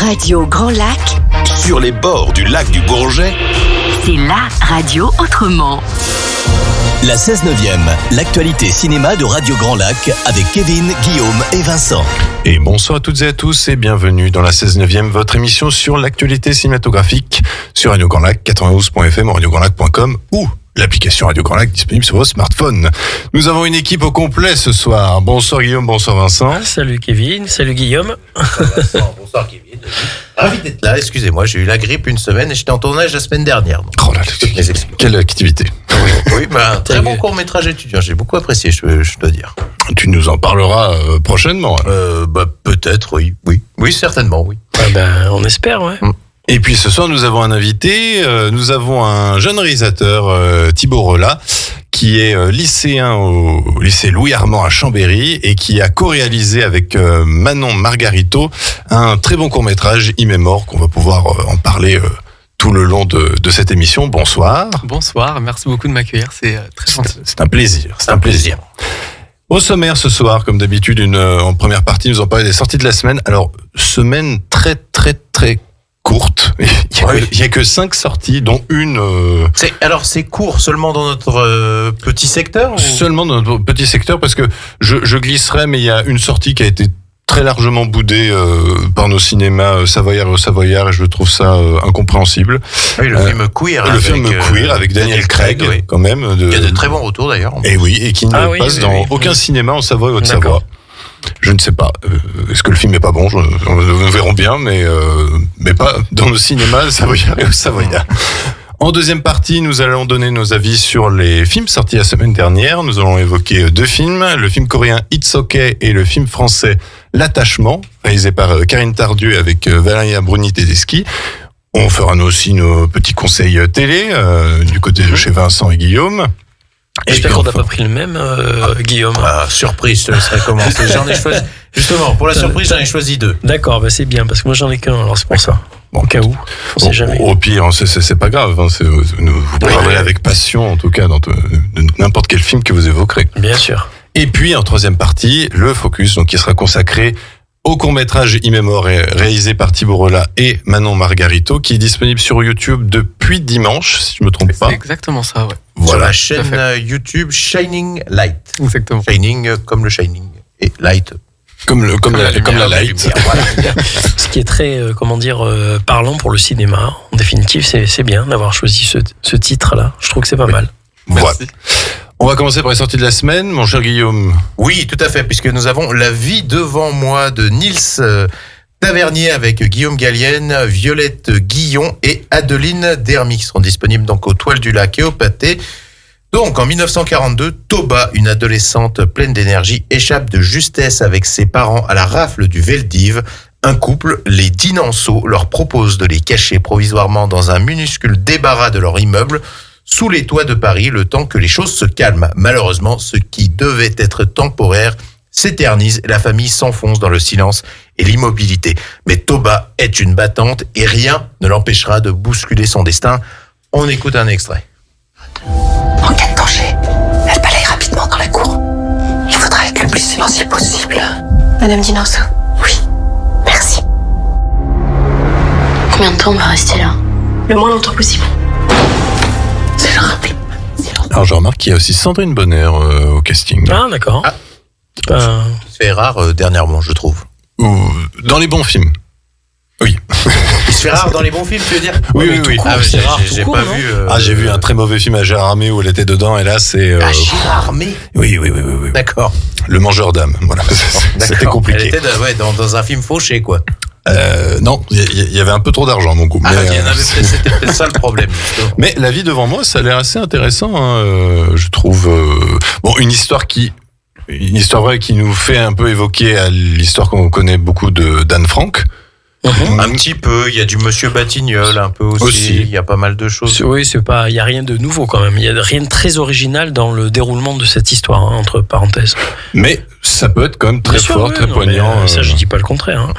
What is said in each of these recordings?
Radio Grand Lac, sur les bords du lac du Bourget, c'est la radio autrement. La 16/9e, l'actualité cinéma de Radio Grand Lac avec Kevin, Guillaume et Vincent. Et bonsoir à toutes et à tous et bienvenue dans la 16/9e, votre émission sur l'actualité cinématographique sur Radio Grand Lac, 91.fm, radiograndlac.com ou l'application Radio Grand Lac disponible sur vos smartphones. Nous avons une équipe au complet ce soir. Bonsoir Guillaume, bonsoir Vincent. Salut Kevin, salut Guillaume. Bonsoir Vincent, bonsoir Kevin. Ravi d'être là, excusez-moi, j'ai eu la grippe une semaine et j'étais en tournage la semaine dernière. Donc, Oh là là, quelle activité. oui, un très bon court-métrage étudiant, j'ai beaucoup apprécié, je dois dire. Tu nous en parleras prochainement. Peut-être, oui, certainement, oui. On espère, ouais. Et puis ce soir, nous avons un invité, nous avons un jeune réalisateur, Thibaut Relat, qui est lycéen au lycée Louis-Armand à Chambéry et qui a co-réalisé avec Manon Margarito un très bon court-métrage, Immémore, qu'on va pouvoir en parler tout le long de cette émission. Bonsoir. Bonsoir, merci beaucoup de m'accueillir, c'est très gentil. C'est un plaisir, c'est un plaisir. Au sommaire ce soir, comme d'habitude, en première partie, nous allons parler des sorties de la semaine. Alors, semaine très courte. Il y a que 5 sorties, dont une... C'est court seulement dans notre petit secteur ou... Seulement dans notre petit secteur, parce que je glisserai, mais il y a une sortie qui a été très largement boudée par nos cinémas savoyards, et je trouve ça incompréhensible. Oui, le film Queer. Avec Daniel Craig, oui. Quand même. Il y a de très bons retours d'ailleurs. Et oui, et qui ne passe dans aucun cinéma en Savoie et Haute-Savoie. Je ne sais pas. Est-ce que le film est pas bon? Nous verrons bien, mais pas dans nos cinémas savoyards et savoyards. En deuxième partie, nous allons donner nos avis sur les films sortis la semaine dernière. Nous allons évoquer 2 films, le film coréen It's Okay et le film français L'attachement, réalisé par Karine Tardieu avec Valeria Bruni-Tedeschi. On fera nous aussi nos petits conseils télé du côté de chez Vincent et Guillaume. J'espère qu'on n'a pas pris le même, Guillaume. Surprise, je te laisserai commencer. J'en ai choisi, justement, pour la surprise, j'en ai choisi 2. D'accord, c'est bien, parce que moi j'en ai qu'un, alors c'est pour ça. Au cas où, on sait jamais. Au pire, c'est pas grave. Vous parlerez avec passion, en tout cas, de n'importe quel film que vous évoquerez. Bien sûr. Et puis, en troisième partie, le focus, donc qui sera consacré au court-métrage Immémore réalisé par Thibaut Relat et Manon Margarito, qui est disponible sur YouTube depuis dimanche, si je me trompe pas. C'est exactement ça, ouais. Voilà. Sur la chaîne YouTube Shining Light. Exactement. Shining comme le Shining et Light. Comme la light. Voilà. Ce qui est très, parlant pour le cinéma. En définitive, c'est bien d'avoir choisi ce titre-là. Je trouve que c'est pas mal. Voilà. On va commencer par les sorties de la semaine, mon cher Guillaume. Oui, tout à fait, puisque nous avons La vie devant moi de Nils Tavernier avec Guillaume Gallienne, Violette Guillon et Adeline Dermy, qui seront disponibles donc aux Toiles du Lac et au Pâté. Donc, en 1942, Toba, une adolescente pleine d'énergie, échappe de justesse avec ses parents à la rafle du Veldiv. Un couple, les Dinanceau, leur propose de les cacher provisoirement dans un minuscule débarras de leur immeuble, sous les toits de Paris, le temps que les choses se calment. Malheureusement, ce qui devait être temporaire s'éternise, la famille s'enfonce dans le silence et l'immobilité. Mais Toba est une battante et rien ne l'empêchera de bousculer son destin. On écoute un extrait. En cas de danger, elle balaye rapidement dans la cour. Il faudra être le plus silencieux possible. Madame Dinanceau? Oui. Merci. Combien de temps on va rester là? Le moins longtemps possible. C'est le rappel. Alors, je remarque qu'il y a aussi Sandrine Bonner au casting. Ah, d'accord. C'est rare dernièrement, je trouve. Dans les bons films. Oui. Il se fait rare dans les bons films, tu veux dire? Oui. C'est rare, j'ai pas vu. J'ai vu un très mauvais film à Gérard Armé où elle était dedans, et là, c'est... Gérard Armé? Oui. D'accord. Le mangeur d'âme, voilà. C'était compliqué. Elle était dans un film fauché, quoi. Non, il y avait un peu trop d'argent, mon coup. C'était peut-être ça le problème. Justement. Mais La vie devant moi, ça a l'air assez intéressant, je trouve. Une histoire vraie qui nous fait un peu évoquer à l'histoire qu'on connaît beaucoup d'Anne Frank. Un petit peu, il y a du Monsieur Batignolles un peu aussi. Il y a pas mal de choses. Oui, il y a rien de nouveau quand même. Il y a rien de très original dans le déroulement de cette histoire, entre parenthèses. Mais ça peut être quand même très fort, très poignant. Ça, je dis pas le contraire.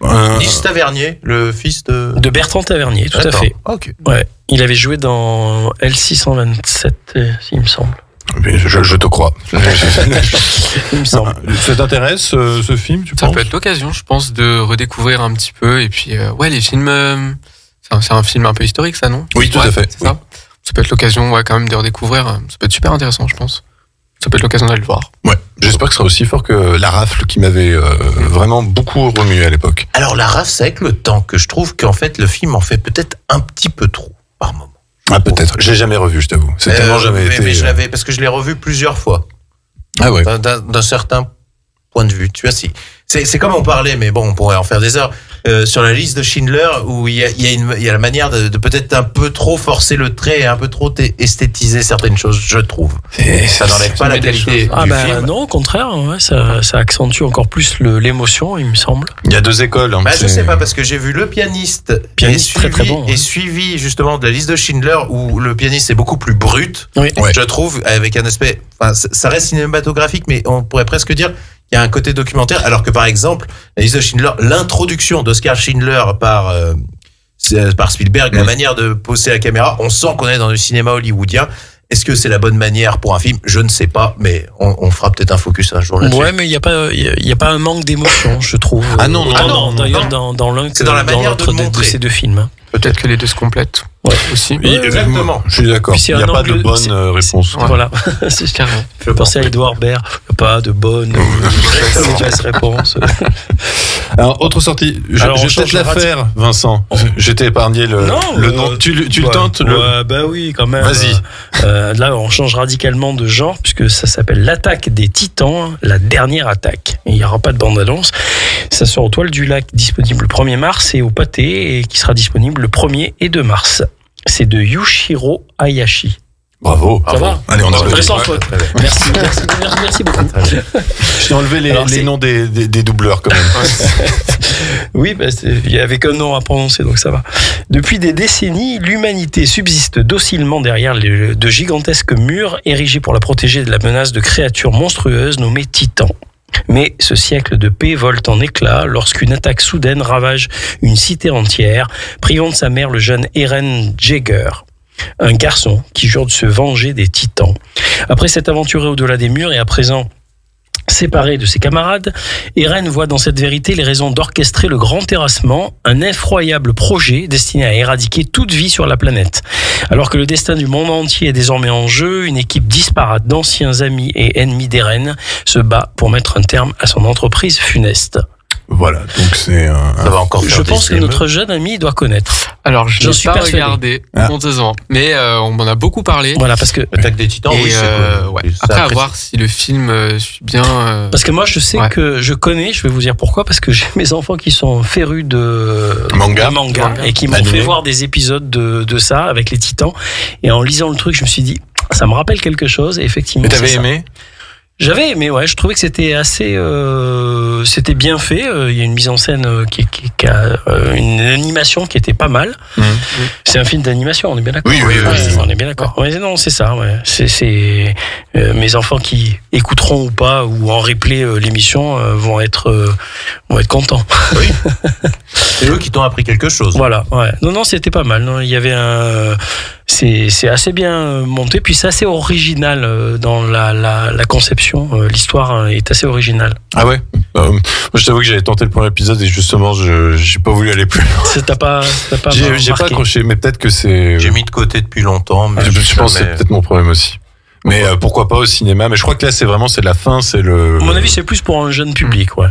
Nils Tavernier, le fils de Bertrand Tavernier, tout à fait. Okay. Ouais, il avait joué dans L627, il me semble. Mais je te crois. Il me semble. Ça t'intéresse ce film, tu Ça penses? peut être l'occasion, je pense, de redécouvrir un petit peu. Et puis, ouais, les films, c'est un film un peu historique, ça, non? Oui, tout Ouais, à fait. C'est ça. Ça peut être l'occasion, ouais, quand même, de redécouvrir. Ça peut être super intéressant, je pense. Ça peut être l'occasion d'aller le voir. Ouais. J'espère que ce sera aussi fort que La Rafle qui m'avait vraiment beaucoup remué à l'époque. Alors la raf, c'est avec le temps que je trouve qu'en fait le film en fait peut-être un petit peu trop par moment. Ah, peut-être. Je l'ai jamais revu, je t'avoue. C'est tellement jamais été. Mais je l'avais parce que je l'ai revu plusieurs fois. Ah ouais. D'un certain point de vue. Tu vois, c'est comme on parlait, mais bon, on pourrait en faire des heures. Sur la liste de Schindler, où il y a la manière de peut-être un peu trop forcer le trait et un peu trop esthétiser certaines choses, je trouve. Ça n'enlève pas la qualité Ah du bah film. non, au contraire, ouais, ça accentue encore plus l'émotion, il me semble. Il y a deux écoles. Hein, Bah, je sais pas, parce que j'ai vu Le Pianiste, Pianiste, très, très bon, et ouais. suivi justement de la liste de Schindler, où Le Pianiste est beaucoup plus brut, Oui. Ouais. je trouve, avec un aspect, enfin, ça reste cinématographique, mais on pourrait presque dire qu'il y a un côté documentaire, alors que par exemple, la liste de Schindler, l'introduction d'Oskar Schindler par Spielberg, la manière de poser la caméra, on sent qu'on est dans le cinéma hollywoodien. Est-ce que c'est la bonne manière pour un film? Je ne sais pas, mais on fera peut-être un focus un jour là-dessus. Ouais, mais il y a pas un manque d'émotion, je trouve. Ah non, non, non, D'ailleurs, non. dans l'un C'est dans la manière de l'autre le montrer. ces deux films. Hein. Peut-être que les deux se complètent. Ouais. Aussi. Oui, exactement. Je suis d'accord. Puis Il c'est n'y a un pas de angle- bonne c'est- réponse. Ouais. Voilà, c'est Carrément. Je pensais à Edouard Baird. Il n'y a pas de bonne mauvaise réponse. Alors, autre sortie. Alors, Je on vais peut-être change la de faire, Vincent. Je t'ai épargné le nom. Tu le tentes Ouais, bah oui, quand même. Vas-y. Là, on change radicalement de genre puisque ça s'appelle L'attaque des Titans, la dernière attaque. Et il n'y aura pas de bande-annonce. Ça sort aux Toiles du Lac, disponible le 1er mars, et au Pathé, et qui sera disponible le 1er et 2 mars. C'est de Yushiro Hayashi. Bravo. Ça va? Allez, on a Très sans faute. Merci beaucoup. J'ai enlevé Alors, les c'est- noms des doubleurs quand même. Oui, bah, il y avait qu'un nom à prononcer, donc ça va. Depuis des décennies, l'humanité subsiste docilement derrière de gigantesques murs érigés pour la protéger de la menace de créatures monstrueuses nommées titans. Mais ce siècle de paix vole en éclats lorsqu'une attaque soudaine ravage une cité entière, privant de sa mère le jeune Eren Jaeger. Un garçon qui jure de se venger des titans. Après s'être aventuré au-delà des murs et à présent séparé de ses camarades, Eren voit dans cette vérité les raisons d'orchestrer le grand terrassement, un effroyable projet destiné à éradiquer toute vie sur la planète. Alors que le destin du monde entier est désormais en jeu, une équipe disparate d'anciens amis et ennemis d'Eren se bat pour mettre un terme à son entreprise funeste. Voilà, donc c'est Ça va encore faire Je des pense que émeutes. notre jeune ami doit connaître. Alors, je J'en l'ai suis pas persuadé. regardé, Ah. honteusement. Mais on m'en a beaucoup parlé. Voilà, parce que L'attaque des Titans, Et oui, c'est ouais. ça Après, à apprécie. voir si le film suit bien. Parce que moi, je sais Ouais. que je connais, je vais vous dire pourquoi, parce que j'ai mes enfants qui sont férus de Manga. et qui m'ont Animé. fait voir des épisodes de ça avec les Titans. Et en lisant le truc, je me suis dit, ça me rappelle quelque chose, et effectivement. Mais t'avais c'est ça. aimé? J'avais aimé, ouais, je trouvais que c'était assez, c'était bien fait. Il y a une mise en scène qui a une animation qui était pas mal. C'est un film d'animation, on est bien d'accord. Oui, oui, oui, Ouais, oui. on est bien d'accord. Ouais, non, c'est ça. Ouais. C'est mes enfants qui écouteront ou pas ou en replay l'émission vont être contents. C'est eux qui t'ont appris quelque chose. Voilà. Ouais. Non, c'était pas mal. Non, il y avait c'est assez bien monté, puis c'est assez original dans la conception. L'histoire est assez originale. Ah ouais? Moi, je t'avoue que j'avais tenté le premier épisode et justement, j'ai pas voulu aller plus loin. T'as pas J'ai pas marqué. accroché, mais peut-être que c'est. J'ai mis de côté depuis longtemps, mais Je pense que c'est jamais- peut-être mon problème aussi. Mais pourquoi pas au cinéma? Mais je crois que là, c'est de la fin, c'est le. À mon avis, c'est plus pour un jeune public, ouais.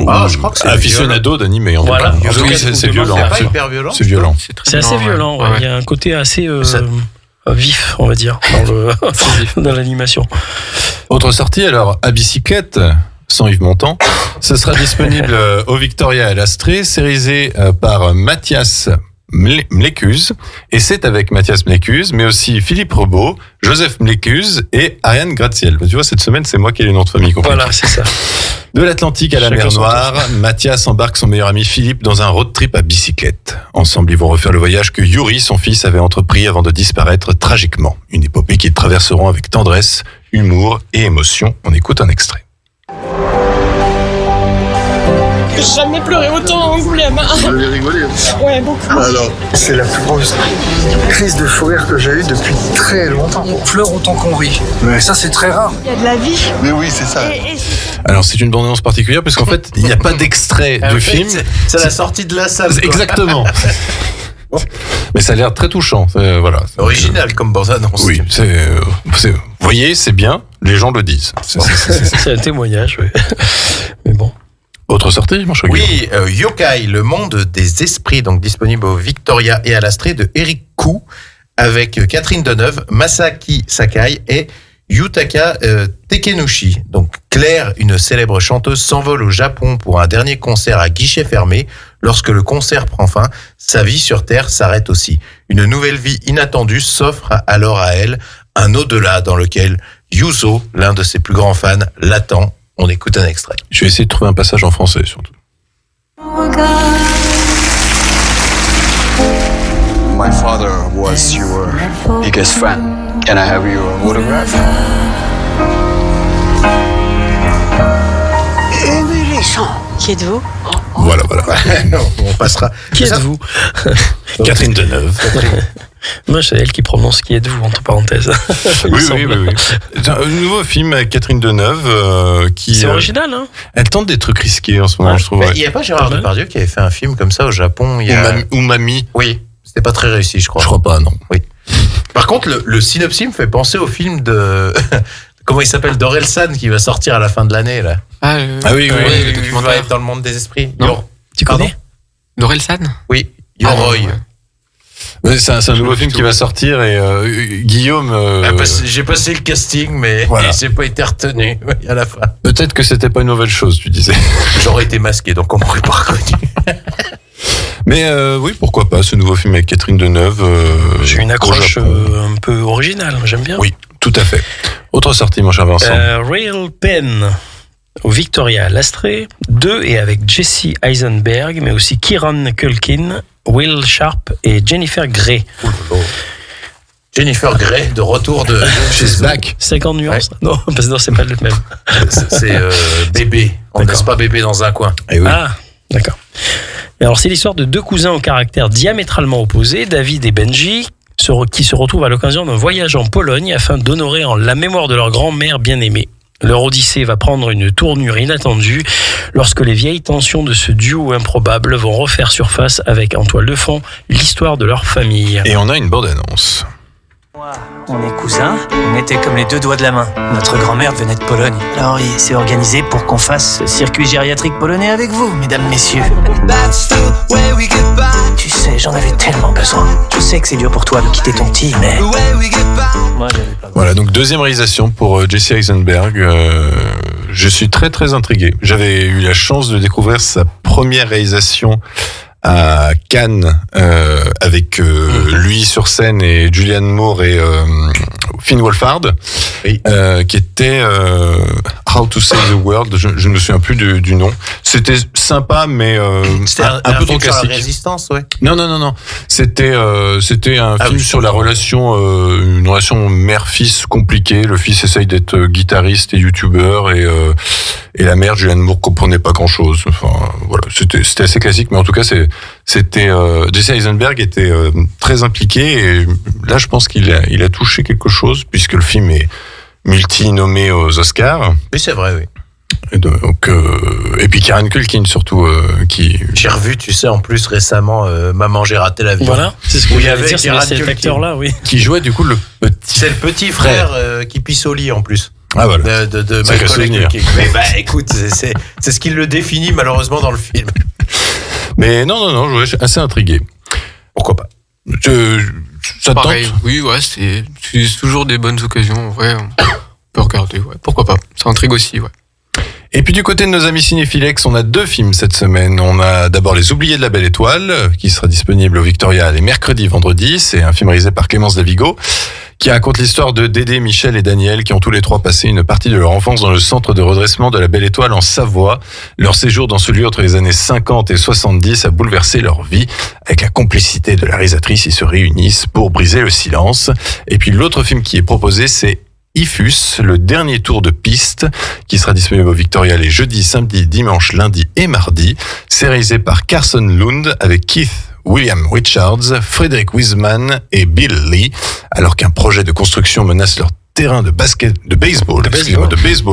Ah, je crois que c'est aficionado d'animé. En Voilà. tout cas. En tout Oui, cas, c'est- c'est ou violent. demain, pas C'est- hyper violent. C'est violent. C'est assez violent. Ouais. ouais. Il y a un côté assez Ça- vif, on va dire, dans l'animation. Autre sortie, alors, à bicyclette, sans Yves Montand. Ce sera disponible au Victoria à l'Astrée, sérisé par Mathias Mlécuse. Et c'est avec Mathias Mlécuse, mais aussi Philippe Rebaud, Joseph Mlécuse et Ariane Graziel. Tu vois, cette semaine, c'est moi qui ai les noms de famille compliqués. Voilà, c'est ça. De l'Atlantique à la Chacun mer son Noire, Mathias embarque son meilleur ami Philippe dans un road trip à bicyclette. Ensemble, ils vont refaire le voyage que Yuri, son fils, avait entrepris avant de disparaître tragiquement. Une épopée qu'ils traverseront avec tendresse, humour et émotion. On écoute un extrait. J'ai jamais pleuré autant à Angoulême. Vous avez rigolé? Ouais, beaucoup. Alors, c'est la plus grosse crise de fou rire que j'ai eue depuis très longtemps. On pleure autant qu'on rit. Mais ça, c'est très rare. Il y a de la vie. Mais oui, c'est ça. Alors c'est une bande-annonce particulière parce qu'en fait il n'y a pas d'extrait du film. C'est la sortie de la salle. quoi. Exactement. Mais ça a l'air très touchant. Voilà. Original comme bande-annonce. Oui, vous voyez, c'est bien. Les gens le disent. C'est un témoignage, oui. Mais bon. Autre sortie, mon cher Guillaume. Oui, Yokai, le monde des esprits, donc disponible au Victoria et à l'Astrée de Eric Koo, avec Catherine Deneuve, Masaki Sakai et Yutaka Takenushi. Donc Claire, une célèbre chanteuse, s'envole au Japon pour un dernier concert à guichet fermé. Lorsque le concert prend fin, sa vie sur Terre s'arrête aussi. Une nouvelle vie inattendue s'offre alors à elle, un au-delà dans lequel Yuzo, l'un de ses plus grands fans, l'attend. On écoute un extrait. Je vais essayer de trouver un passage en français surtout. My father was your biggest fan. Can I have your autograph? Qui êtes-vous? Voilà. On passera. Qui êtes-vous? Catherine Deneuve. Moi, c'est elle qui prononce qui êtes-vous, entre parenthèses. Oui. C'est un nouveau film avec Catherine Deneuve qui. C'est original, hein? Elle tente des trucs risqués en ce moment, je trouve. Il n'y a pas Gérard Depardieu qui avait fait un film comme ça au Japon Ou Mamie. Oui, c'était pas très réussi, je crois. Je crois pas, non. Oui. Par contre, le synopsis me fait penser au film de... Comment il s'appelle? d'Orelsan qui va sortir à la fin de l'année, là. Oui. Il va être dans le monde des esprits. Non. Tu connais? Dorelsan? Oui, Yoroy. Ouais, c'est un nouveau film qui va sortir et Guillaume. J'ai passé le casting, mais voilà. j'ai pas été retenu à la fin. Peut-être que c'était pas une nouvelle chose, tu disais. J'aurais été masqué, donc on m'aurait pas reconnu. Mais oui, pourquoi pas, ce nouveau film avec Catherine Deneuve. J'ai une accroche un peu originale, j'aime bien. Oui, tout à fait. Autre sortie, mon cher Vincent. Real Pen au Victoria à l'Astrée, 2 et avec Jesse Eisenberg, mais aussi Kieran Culkin, Will Sharp et Jennifer Grey. Jennifer Grey, de retour de She's back. 50 nuances. Ouais. Non, parce que non, c'est pas le même. C'est bébé. On ne laisse pas bébé dans un coin. Eh oui. Ah, d'accord. Et alors, c'est l'histoire de deux cousins au caractère diamétralement opposés, David et Benji, qui se retrouvent à l'occasion d'un voyage en Pologne afin d'honorer en la mémoire de leur grand-mère bien-aimée. Leur odyssée va prendre une tournure inattendue lorsque les vieilles tensions de ce duo improbable vont refaire surface avec en toile de fond l'histoire de leur famille. Et on a une bande-annonce. On est cousins, on était comme les deux doigts de la main. Notre grand-mère venait de Pologne. Alors il s'est organisé pour qu'on fasse ce circuit gériatrique polonais avec vous, mesdames, messieurs. Tu sais, j'en avais tellement besoin. Je sais que c'est dur pour toi de quitter ton petit, mais... Moi, j'avais pas... Voilà, donc deuxième réalisation pour Jesse Eisenberg. Je suis très très intrigué. J'avais eu la chance de découvrir sa première réalisation à Cannes avec lui sur scène et Julianne Moore et Finn Wolfhard, oui. Qui était How to Save the World. Je ne me souviens plus du nom. C'était sympa, mais c'était un peu trop classique. Sur la résistance, ouais. Non. C'était un film sur la relation, une relation mère-fils compliquée. Le fils essaye d'être guitariste et youtubeur et la mère, Julianne Moore, comprenait pas grand-chose. Enfin, voilà, c'était assez classique, mais en tout cas, c'était Jesse Eisenberg était très impliqué et là, je pense qu'il a touché quelque chose puisque le film est multi-nommé aux Oscars. Oui, c'est vrai, oui. Et donc, et puis Kieran Culkin surtout qui. J'ai revu, tu sais, en plus récemment, Maman, j'ai raté l'avion. Voilà, c'est ce que j'allais dire, c'est cet acteur-là, oui. Qui jouait du coup le petit. C'est le petit frère qui pisse au lit en plus. Ah voilà. De Michael Culkin. Mais écoute, c'est ce qui le définit malheureusement dans le film. Mais non, je suis assez intrigué. Pourquoi pas? Ça pareil, tente? oui, ouais, c'est toujours des bonnes occasions. Ouais, on peut regarder, ouais. Pourquoi pas? Ça intrigue aussi, ouais. Et puis du côté de nos amis cinéphilex, on a deux films cette semaine. On a d'abord Les Oubliés de la Belle Étoile, qui sera disponible au Victoria les mercredis, vendredis. C'est un film réalisé par Clémence Davigo, qui raconte l'histoire de Dédé, Michel et Daniel, qui ont tous les trois passé une partie de leur enfance dans le centre de redressement de la Belle Étoile en Savoie. Leur séjour dans ce lieu entre les années 50 et 70 a bouleversé leur vie. Avec la complicité de la réalisatrice, ils se réunissent pour briser le silence. Et puis l'autre film qui est proposé, c'est IFUS, le dernier tour de piste, qui sera disponible au Victoria les jeudis, samedis, dimanches, lundis et mardis. C'est réalisé par Carson Lund avec Keith William Richards, Frederick Wiseman et Bill Lee, alors qu'un projet de construction menace leur terrain de baseball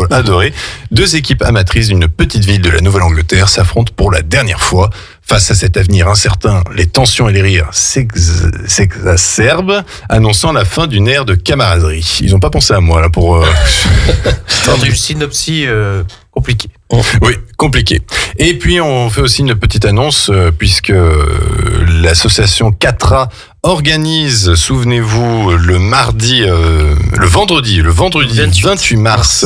adoré. Deux équipes amatrices d'une petite ville de la Nouvelle-Angleterre s'affrontent pour la dernière fois. Face à cet avenir incertain, les tensions et les rires s'exacerbent, annonçant la fin d'une ère de camaraderie. Ils n'ont pas pensé à moi là pour... du synopsis compliqué. Oui, compliqué. Et puis on fait aussi une petite annonce puisque l'association Catra organise, souvenez-vous, le vendredi 28 mars,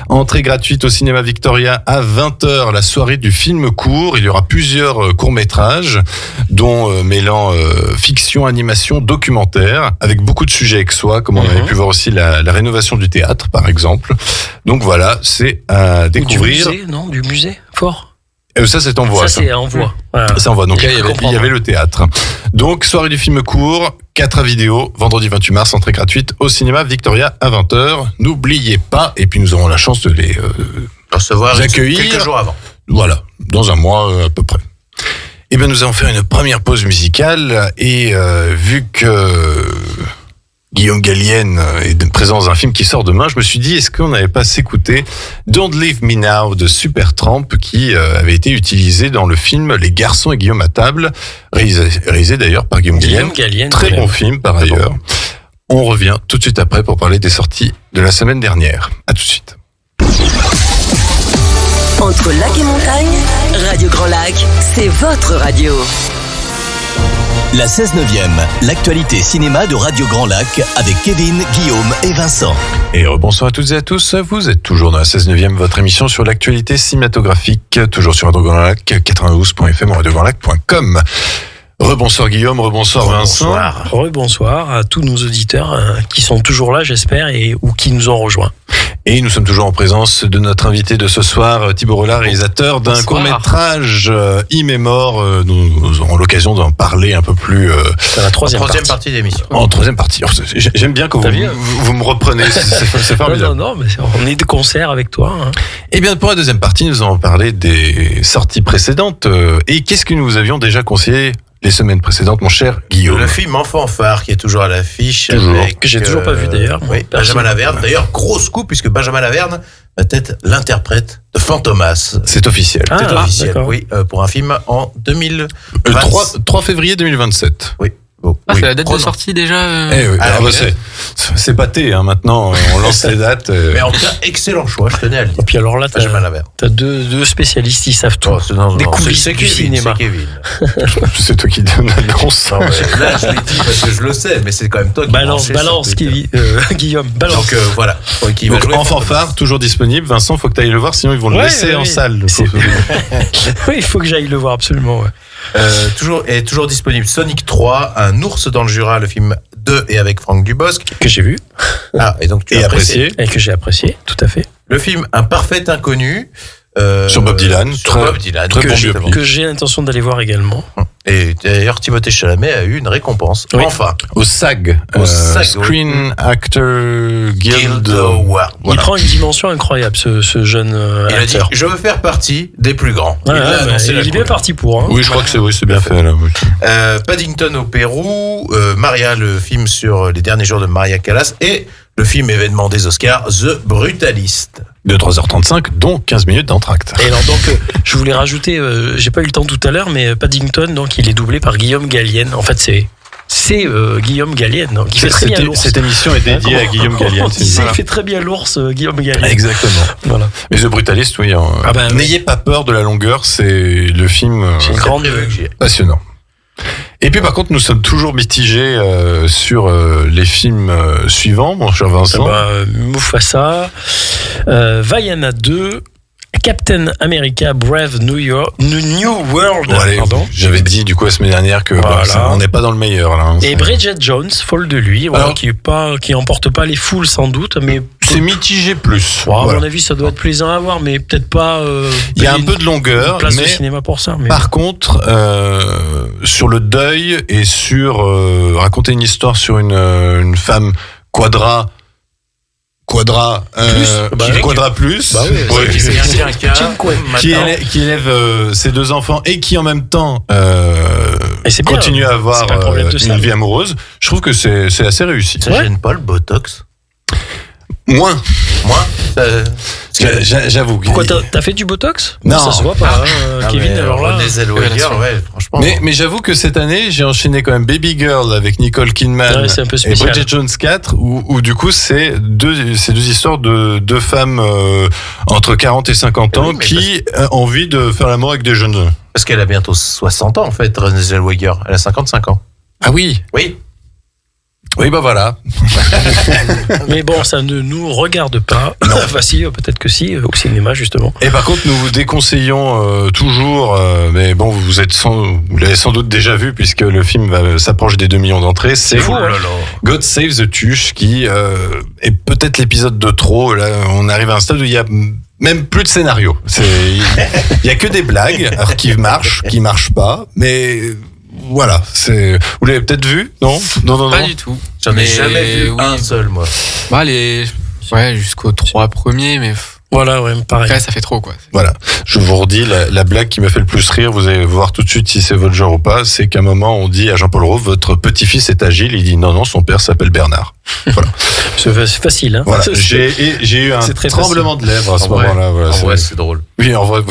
entrée gratuite au cinéma Victoria à 20h, la soirée du film court. Il y aura plusieurs courts-métrages, dont mêlant fiction, animation, documentaire, avec beaucoup de sujets avec soi, comme on avait pu voir aussi la rénovation du théâtre, par exemple. Donc voilà, c'est à découvrir. Du musée, fort. Ça, c'est en voix. Ça, c'est en voix. Voilà. C'est en voix. Donc là, il y avait le théâtre. Donc, soirée du film court, 4 vidéos, vendredi 28 mars, entrée gratuite au cinéma Victoria à 20h. N'oubliez pas, et puis nous aurons la chance de les recevoir accueillir quelques jours avant. Voilà, dans un mois à peu près. Eh bien, nous allons faire une première pause musicale et vu que Guillaume Gallienne est présent dans un film qui sort demain, je me suis dit, est-ce qu'on n'avait pas s'écouter Don't Leave Me Now de Supertramp qui avait été utilisé dans le film Les Garçons et Guillaume à table, réalisé d'ailleurs par Guillaume Gallienne. Très bon film par ailleurs. On revient tout de suite après pour parler des sorties de la semaine dernière. À tout de suite. Entre lac et montagne, Radio Grand Lac, c'est votre radio. La 16/9e, l'actualité cinéma de Radio Grand Lac avec Kevin, Guillaume et Vincent. Et bonsoir à toutes et à tous, vous êtes toujours dans la 16/9e, votre émission sur l'actualité cinématographique, toujours sur Radio Grand Lac, 92.fm, radiograndlac.com. Rebonsoir Guillaume, rebonsoir Vincent. Rebonsoir à tous nos auditeurs qui sont toujours là, j'espère, ou qui nous ont rejoints. Et nous sommes toujours en présence de notre invité de ce soir, Thibaut Rollard, réalisateur d'un court-métrage Immémore. Nous aurons l'occasion d'en parler un peu plus... C'est la troisième partie de l'émission. En troisième partie. J'aime bien que vous me reprenez, c'est formidable. Non, mais on est de concert avec toi. Hein. Et bien, pour la deuxième partie, nous allons parler des sorties précédentes. Et qu'est-ce que nous vous avions déjà conseillé les semaines précédentes, mon cher Guillaume? Le film Enfant phare qui est toujours à l'affiche. Que j'ai toujours pas vu d'ailleurs. Oui, Benjamin Laverne. D'ailleurs, grosse coup puisque Benjamin Laverne va être l'interprète de Fantomas. C'est officiel. C'est officiel, oui, pour un film en 3 février 2027. Oui. C'est la date de sortie déjà c'est pâté, hein, maintenant, on lance les dates. Mais en tout cas, excellent choix, je tenais à le dire. Et puis alors là, t'as deux spécialistes, ils savent tout. Des coulisses du cinéma. C'est Kevin. C'est toi qui donne l'annonce. Là, je l'ai dit parce que je le sais, mais c'est quand même toi qui balance, Guillaume, balance. Donc voilà. Donc Enfant phare, toujours disponible. Vincent, faut que tu ailles le voir, sinon ils vont le laisser en salle. Oui, il faut que j'aille le voir, absolument. Ouais. Toujours disponible Sonic 3, Un ours dans le Jura, le film de et avec Franck Dubosc. Que j'ai vu. Et donc tu as apprécié. Et que j'ai apprécié, tout à fait. Le film Un parfait inconnu. Sur Bob Dylan. Très bon biopic. Que j'ai l'intention d'aller voir également. Et d'ailleurs, Timothée Chalamet a eu une récompense. Oui. Enfin. Au SAG. Screen Actor Guild Award. Il prend une dimension incroyable, ce jeune acteur. Il a dit, je veux faire partie des plus grands. Il est bien parti pour. Hein. Oui, je crois que c'est bien fait. Là, oui. Paddington au Pérou. Maria, le film sur les derniers jours de Maria Callas. Et le film événement des Oscars, The Brutalist. De 3h35, dont 15 minutes d'entracte. Et alors donc, je voulais rajouter, j'ai pas eu le temps tout à l'heure, mais Paddington, donc il est doublé par Guillaume Gallienne. En fait, c'est Guillaume Gallienne, donc il fait très bien l'ours. Cette émission est dédiée à Guillaume Gallienne. Il fait très bien l'ours, Guillaume Gallienne. Exactement. Voilà. Mais The Brutalist, oui. N'ayez pas peur de la longueur, c'est le film passionnant. Et puis par contre, nous sommes toujours mitigés sur les films suivants, mon cher Vincent. Mufasa, Vaiana 2, Captain America Brave New World. J'avais dit du coup la semaine dernière que on n'est pas dans le meilleur là. Et Bridget Jones, folle de lui, qui emporte pas les foules sans doute, mais c'est mitigé plus. À mon avis, ça doit être plaisant à voir, mais peut-être pas. Il y a un peu de longueur, une place de cinéma pour ça. Mais... Par contre, sur le deuil et sur raconter une histoire sur une femme quadra Quadra, Quadra plus, qui élève ses 2 enfants et qui en même temps continue à avoir une vie amoureuse. Je trouve que c'est assez réussi. Ça gêne pas le Botox? Moins. J'avoue. Pourquoi t'as fait du Botox? Non, ça se voit pas, Kevin. Alors là, franchement. Mais j'avoue que cette année, j'ai enchaîné quand même Baby Girl avec Nicole Kidman et Bridget Jones 4, où du coup c'est deux histoires de 2 femmes entre 40 et 50 ans qui ont envie de faire l'amour avec des jeunes. Parce qu'elle a bientôt 60 ans en fait, Renée Zellweger. Elle a 55 ans. Ah oui. Oui, bah voilà. Mais bon, ça ne nous regarde pas. Enfin, si, peut-être que si, au cinéma, justement. Et par contre, nous vous déconseillons toujours, mais bon, vous l'avez sans doute déjà vu, puisque le film s'approche des 2 millions d'entrées. C'est God Save the Tush, qui est peut-être l'épisode de trop. Là, on arrive à un stade où il y a même plus de scénario. Il y a que des blagues, alors qui marchent pas, mais... Voilà, vous l'avez peut-être vu? Non. Pas du tout. J'en ai jamais vu un seul, moi. Bah, jusqu'aux 3 premiers, mais. Voilà, ouais, pareil. Après, ça fait trop, quoi. Voilà. Je vous redis, la blague qui m'a fait le plus rire, vous allez voir tout de suite si c'est votre genre ou pas, c'est qu'à un moment, on dit à Jean-Paul Rau, votre petit-fils est Agile. Il dit non, son père s'appelle Bernard. Voilà. C'est facile, hein. Voilà. J'ai eu un tremblement de lèvres à ce moment-là. Voilà, en vrai, c'est drôle. Oui, en vrai.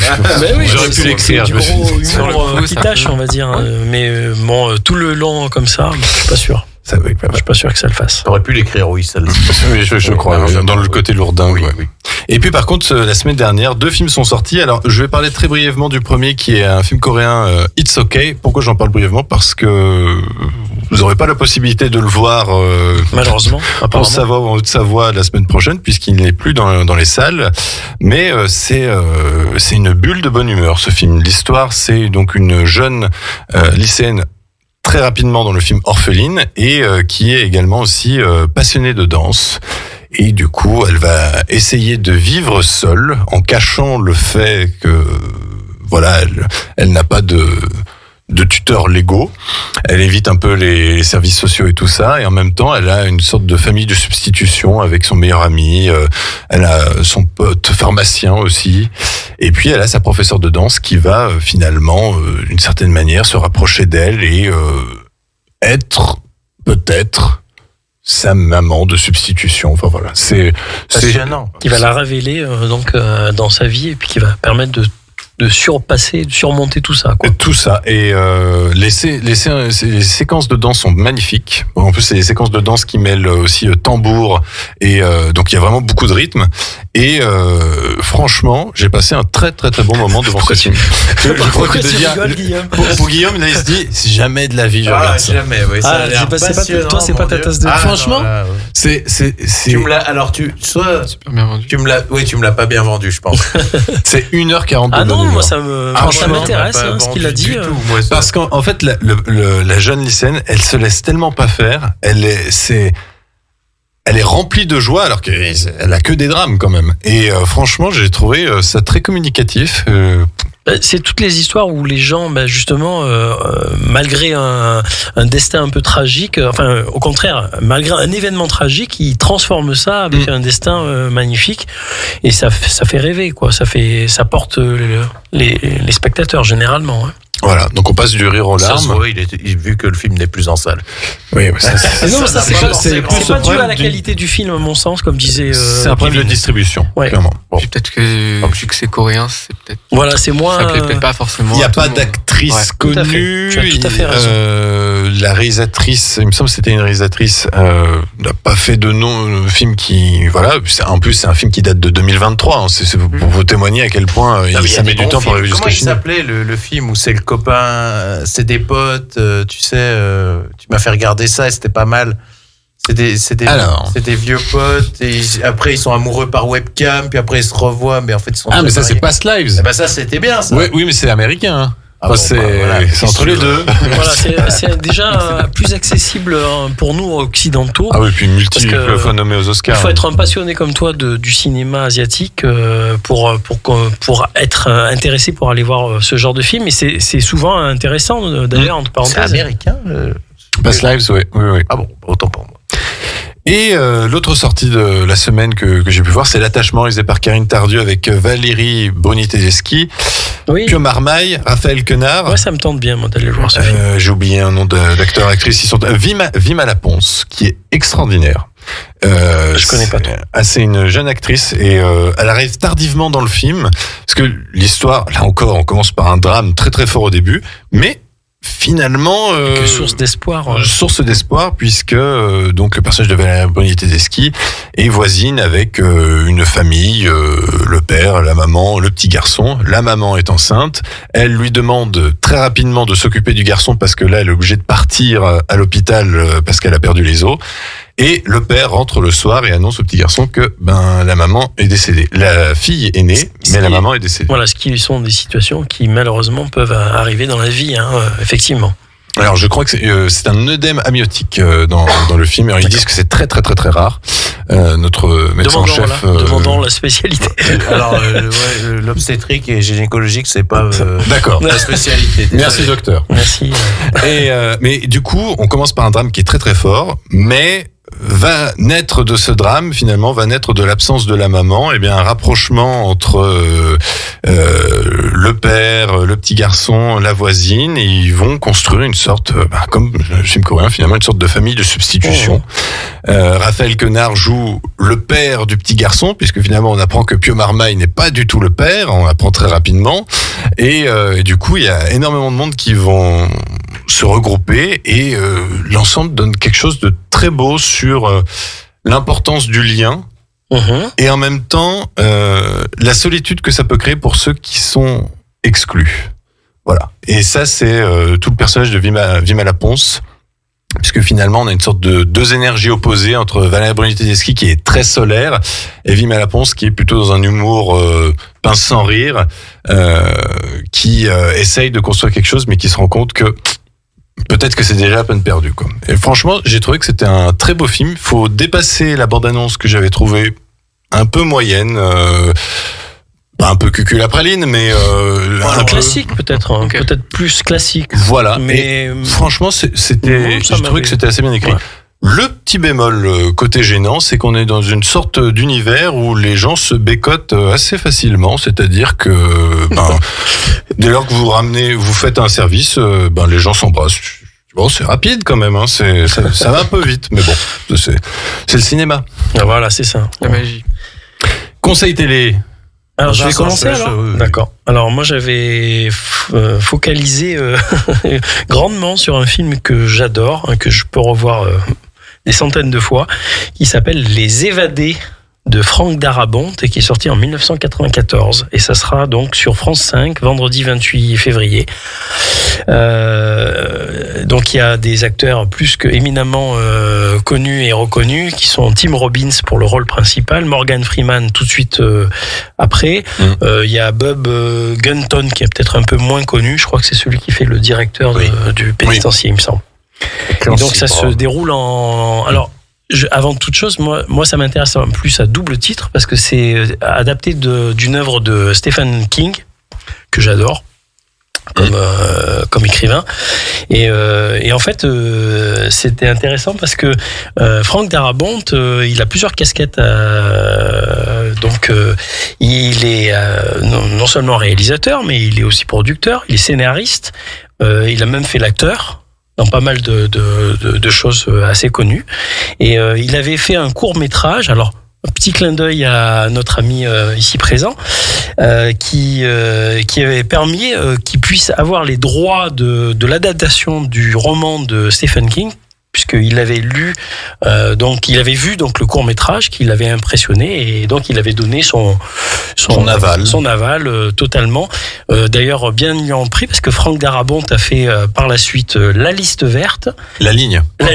J'aurais pu l'écrire. C'est du gros humour qui tâche, on va dire. Mais bon, tout le long comme ça, je suis pas sûr. Je suis pas sûr que ça le fasse. T'aurais pu l'écrire, oui, ça le Oui, je crois, dans le côté lourdingue. Oui. Et puis par contre, la semaine dernière, 2 films sont sortis. Alors, je vais parler très brièvement du premier, qui est un film coréen, It's Okay. Pourquoi j'en parle brièvement? Parce que vous n'aurez pas la possibilité de le voir, malheureusement, en Savoie ou en Haute-Savoie la semaine prochaine, puisqu'il n'est plus dans les salles. Mais c'est une bulle de bonne humeur, ce film. L'histoire, c'est donc une jeune lycéenne très rapidement dans le film orpheline et qui est également aussi passionnée de danse. Et du coup, elle va essayer de vivre seule en cachant le fait que voilà, elle n'a pas de tuteurs légaux. Elle évite un peu les services sociaux et tout ça, et en même temps, elle a une sorte de famille de substitution avec son meilleur ami. Elle a son pote pharmacien aussi, et puis elle a sa professeure de danse qui va finalement, d'une certaine manière, se rapprocher d'elle et être peut-être sa maman de substitution. Enfin voilà, c'est passionnant. Qui va la révéler dans sa vie et puis qui va permettre de surmonter tout ça, quoi. Tout ça. Et les séquences de danse sont magnifiques. En plus, c'est des séquences de danse qui mêlent aussi tambour et donc il y a vraiment beaucoup de rythme. Et franchement, j'ai passé un très très très bon moment devant ce film. Je crois que pour Guillaume, là, il se dit si jamais de la vie je regarde ça. Jamais. Oui, ça a l'air passionnant. Toi, c'est pas ta tasse de. Franchement, c'est. Tu me l'as. Alors super bien vendu. Tu me l'as pas bien vendu, je pense. C'est 1h42. Ah non, moi ça m'intéresse ce qu'il a dit. Parce qu'en fait, la jeune lycéenne, elle se laisse tellement pas faire. Elle est remplie de joie alors qu'elle a que des drames quand même. Et franchement, j'ai trouvé ça très communicatif. C'est toutes les histoires où les gens, justement, malgré un destin un peu tragique, enfin, au contraire, malgré un événement tragique, ils transforment ça avec un destin magnifique, et ça fait rêver, quoi. Ça porte les spectateurs généralement. Hein. Voilà, donc on passe du rire aux larmes. Ça se voit, vu que le film n'est plus en salle. Oui, c'est pas dû à la qualité du film, à mon sens, comme disait. C'est un problème de distribution, clairement. Bon. Peut-être que vu que c'est coréen, c'est peut-être. Voilà, c'est moins. Ça plaît peut-être pas forcément. Il n'y a pas d'actrice connue. Tu as tout à fait raison. La réalisatrice, il me semble que c'était une réalisatrice, n'a pas fait de film qui, voilà. En plus, c'est un film qui date de 2023. Hein, c'est pour vous témoigner à quel point ça met du temps pour arriver jusqu'à Chine. Comment il s'appelait le film où c'est le copain, c'est des potes, tu sais, tu m'as fait regarder ça et c'était pas mal. C'est des vieux potes et après ils sont amoureux par webcam, puis après ils se revoient, mais en fait ils sont. Ah mais ça c'est Past Lives. Ça c'était bien ça. Oui mais c'est américain. Hein. C'est entre les deux. Voilà, c'est déjà plus accessible pour nous occidentaux. Ah oui, puis multiple fois nommé aux Oscars. Il faut être un passionné comme toi du cinéma asiatique pour être intéressé pour aller voir ce genre de film. Et c'est souvent intéressant d'ailleurs, entre parenthèses. C'est américain. Past Lives, oui. Ah bon, autant pour moi. Et l'autre sortie de la semaine que j'ai pu voir, c'est L'attachement, réalisé par Karine Tardieu avec Valérie Bruni-Tedeschi, Pio Marmaille, Raphaël Quenard. Ouais, ça me tente bien, moi, d'aller le voir ce film. J'ai oublié un nom d'acteur, actrice. Ils sont Vima Laponce, qui est extraordinaire. Je connais pas trop. C'est une jeune actrice et elle arrive tardivement dans le film parce que l'histoire, là encore, on commence par un drame très très fort au début, mais finalement source d'espoir. Source d'espoir puisque donc le personnage de Valérie Bruni-Tedeschi est voisine avec une famille, le père, la maman, le petit garçon. La maman est enceinte. Elle lui demande très rapidement de s'occuper du garçon parce que là elle est obligée de partir à l'hôpital parce qu'elle a perdu les os. Et le père rentre le soir et annonce au petit garçon que la maman est décédée. La fille est née, mais la maman est décédée. Voilà, ce qui sont des situations qui malheureusement peuvent arriver dans la vie, effectivement. Alors je crois que c'est un œdème amniotique dans le film. Alors, ils disent que c'est très très très très rare. Notre médecin en chef. Demandons la spécialité. Alors l'obstétrique et gynécologique, c'est pas d'accord la spécialité. Merci docteur. Merci. Mais du coup, on commence par un drame qui est très très fort, mais va naître de ce drame, finalement, va naître de l'absence de la maman, et bien un rapprochement entre le père, le petit garçon, la voisine, et ils vont construire une sorte, comme le film coréen, finalement, une sorte de famille de substitution. Raphaël Quenard joue le père du petit garçon, puisque finalement on apprend que Pio Marmaille n'est pas du tout le père, on l'apprend très rapidement, et du coup il y a énormément de monde qui vont se regrouper, et l'ensemble donne quelque chose de très beau sur l'importance du lien, et en même temps la solitude que ça peut créer pour ceux qui sont exclus. Voilà. Et ça, c'est tout le personnage de Vima Laponce, puisque finalement on a une sorte de deux énergies opposées entre Valérie Bruni-Tedeschi qui est très solaire et Vima Laponce qui est plutôt dans un humour pince sans rire, qui essaye de construire quelque chose mais qui se rend compte que peut-être que c'est déjà à peine perdu, quoi. Et franchement, j'ai trouvé que c'était un très beau film. Il faut dépasser la bande-annonce que j'avais trouvée un peu moyenne, pas un peu cucul à praline, mais un classique peut-être, peut-être plus classique. Voilà. Mais et franchement, je trouvais que c'était assez bien écrit. Ouais. Le petit bémol côté gênant, c'est qu'on est dans une sorte d'univers où les gens se bécotent assez facilement, c'est-à-dire que dès lors que vous faites un service, les gens s'embrassent. Bon, c'est rapide quand même, ça va un peu vite, mais bon, c'est le cinéma. Ah, voilà, c'est ça. La magie. Conseil télé. Alors je vais commencer alors. D'accord. Alors moi j'avais focalisé grandement sur un film que j'adore, que je peux revoir des centaines de fois, qui s'appelle Les Évadés de Franck Darabont et qui est sorti en 1994. Et ça sera donc sur France 5, vendredi 28 février. Donc il y a des acteurs plus que éminemment connus et reconnus qui sont Tim Robbins pour le rôle principal, Morgan Freeman tout de suite après. Il y a Bob Gunton qui est peut-être un peu moins connu, je crois que c'est celui qui fait le directeur du pénitencier, il me semble. Et donc ça se déroule alors avant toute chose, moi ça m'intéresse en plus à double titre parce que c'est adapté d'une œuvre de Stephen King que j'adore comme écrivain, et en fait c'était intéressant parce que Franck Darabont il a plusieurs casquettes, donc il est non seulement réalisateur mais il est aussi producteur, il est scénariste, il a même fait l'acteur dans pas mal de choses assez connues, et il avait fait un court-métrage, alors un petit clin d'œil à notre ami ici présent, qui avait permis qu'il puisse avoir les droits de l'adaptation du roman de Stephen King, puisqu'il avait lu, donc il avait vu donc le court métrage qui l'avait impressionné, et donc il avait donné son aval totalement. D'ailleurs bien lui en prie, parce que Franck Darabont a fait par la suite La Liste Verte. La ligne. La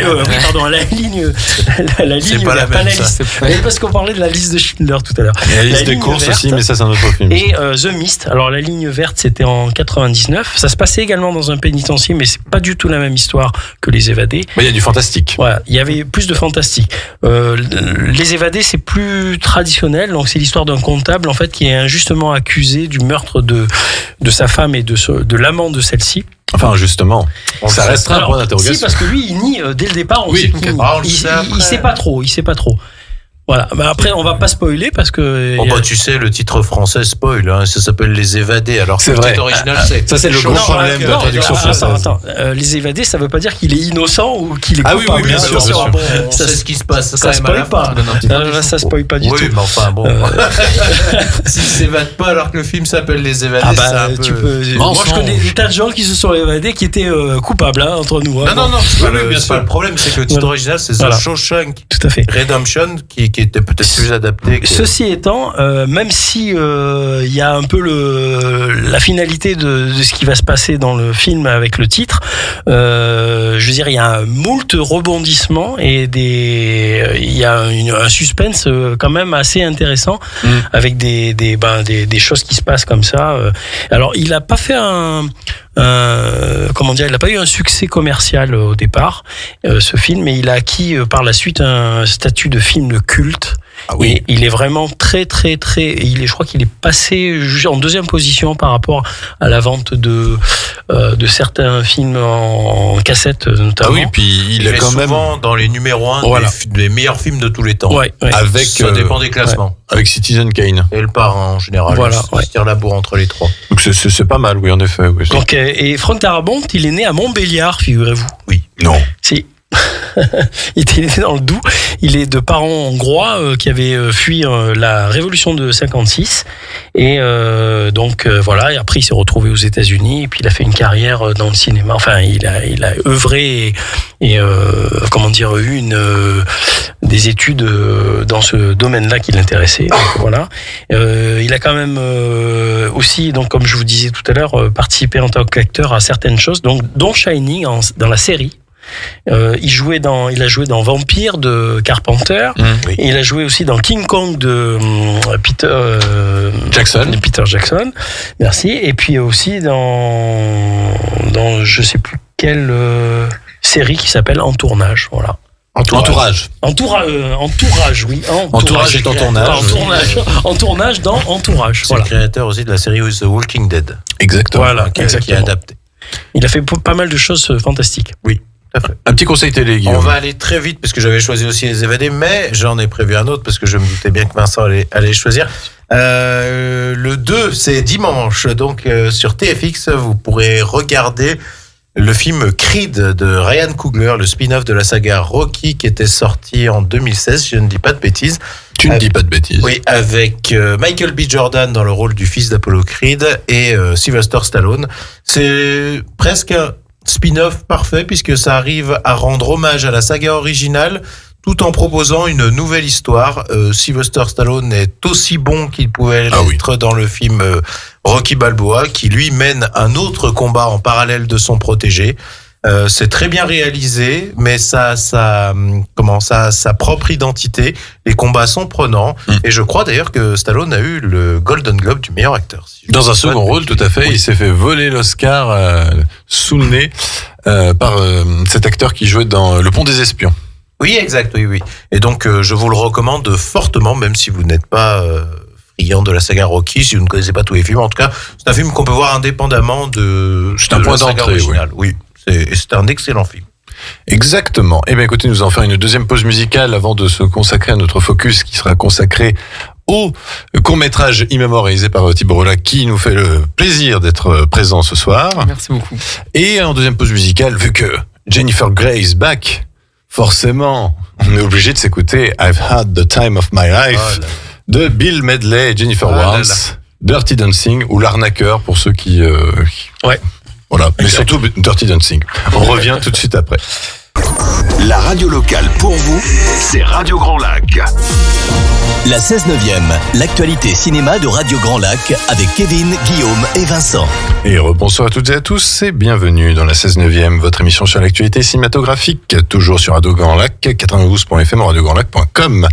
ligne. C'est pas la même, liste. Parce qu'on parlait de La Liste de Schindler tout à l'heure. Et la liste des courses verte, aussi, mais ça c'est un autre film. Et The Mist. Alors La Ligne Verte, c'était en 99. Ça se passait également dans un pénitencier, mais c'est pas du tout la même histoire que Les Évadés. Il y a du fantastique. Voilà, il y avait plus de fantastique. Les Évadés, c'est plus traditionnel. Donc c'est l'histoire d'un comptable en fait qui est injustement accusé du meurtre de sa femme et de l'amant de celle-ci. Enfin, justement, ça restera un point d'interrogation. Si, parce que lui, il nie dès le départ. On sait qu'il nie. Il sait pas trop. Voilà. Bah après, on va pas spoiler parce que. Bon, tu sais, le titre français spoil. Hein, ça s'appelle Les Évadés. Alors que le titre original, c'est. Ça, c'est le gros problème de la traduction française. Attends. Les Évadés, ça veut pas dire qu'il est innocent ou qu'il est coupable. Ah oui, bien sûr. On sait ce qui se passe. Ça spoil pas. Là, ça spoil pas du tout. Oui, mais enfin, bon. S'il s'évade pas alors que le film s'appelle Les Évadés, c'est un peu. Moi, je connais des tas de gens qui se sont évadés qui étaient coupables entre nous. Non, c'est pas le problème, c'est que le titre original, c'est The Shawshank Redemption, qui était peut-être plus adapté. Ceci étant, même si il y a un peu la finalité de ce qui va se passer dans le film avec le titre, je veux dire, il y a moult rebondissements et il y a un suspense quand même assez intéressant avec des choses qui se passent comme ça. Alors, il a pas fait il n'a pas eu un succès commercial au départ, ce film, mais il a acquis par la suite un statut de film culte. Ah oui. Et il est vraiment très, je crois qu'il est passé en deuxième position par rapport à la vente de certains films en cassette, notamment. Ah oui, puis il est quand même dans les numéros 1 des meilleurs films de tous les temps. Ouais. Avec, ça dépend des classements. Avec Citizen Kane. Et le parrain en général. Voilà. Il se tire la bourre entre les trois. Donc c'est pas mal, oui, en effet. Oui, donc, et Frank Darabont, il est né à Montbéliard, figurez-vous. Oui. Non. Si. Il était né dans le Doubs. Il est de parents hongrois qui avaient fui la révolution de 56 et donc voilà. Et après il s'est retrouvé aux États-Unis et puis il a fait une carrière dans le cinéma. Enfin il a œuvré et eu des études dans ce domaine-là qui l'intéressait. Donc, voilà. Il a quand même aussi, donc comme je vous disais tout à l'heure, participé en tant qu'acteur à certaines choses, donc dont Shining dans la série. Il a joué dans Vampire de Carpenter. Et il a joué aussi dans King Kong de Peter Jackson. Merci. Et puis aussi dans je sais plus quelle série qui s'appelle En tournage. Voilà. Entourage, oui. Entourage est en tournage. En tournage dans Entourage. C'est le créateur aussi de la série The Walking Dead. Exactement. Voilà, qui est adapté. Il a fait pas mal de choses fantastiques. Oui. Un petit conseil télé, Guillaume. On va aller très vite parce que j'avais choisi aussi Les Évadés, mais j'en ai prévu un autre parce que je me doutais bien que Vincent allait choisir. Le 2, c'est dimanche, donc sur TFX, vous pourrez regarder le film Creed de Ryan Coogler, le spin-off de la saga Rocky qui était sorti en 2016, je ne dis pas de bêtises. Tu ne dis pas de bêtises. Oui, avec Michael B. Jordan dans le rôle du fils d'Apollo Creed et Sylvester Stallone. C'est presque un spin-off parfait puisque ça arrive à rendre hommage à la saga originale tout en proposant une nouvelle histoire. Sylvester Stallone est aussi bon qu'il pouvait l'être dans le film Rocky Balboa, qui lui mène un autre combat en parallèle de son protégé. C'est très bien réalisé, mais ça a sa propre identité. Les combats sont prenants, et je crois d'ailleurs que Stallone a eu le Golden Globe du meilleur acteur. Dans un second rôle, tout à fait. Oui. Il s'est fait voler l'Oscar sous le nez par cet acteur qui jouait dans Le Pont des Espions. Oui, exact, oui. Et donc, je vous le recommande fortement, même si vous n'êtes pas friand de la saga Rocky, si vous ne connaissez pas tous les films. En tout cas, c'est un film qu'on peut voir indépendamment de la saga originale. Oui, c'est un excellent film. Exactement. Eh bien, écoutez, nous allons faire une deuxième pause musicale avant de se consacrer à notre focus qui sera consacré au court-métrage immémorisé par Thibaut Rolla qui nous fait le plaisir d'être présent ce soir. Merci beaucoup. Et en deuxième pause musicale, vu que Jennifer Grey is back, forcément, on est obligé de s'écouter I've Had the Time of My Life de Bill Medley et Jennifer Warnes, Dirty Dancing ou L'Arnaqueur pour ceux qui... Ouais. Voilà, mais surtout Dirty Dancing. On revient tout de suite après. La radio locale pour vous, c'est Radio Grand Lac. La 16/9e, l'actualité cinéma de Radio Grand Lac avec Kevin, Guillaume et Vincent. Et rebonsoir à toutes et à tous et bienvenue dans la 16/9e, votre émission sur l'actualité cinématographique, toujours sur Radio Grand Lac, 92.fm, radiograndlac.com.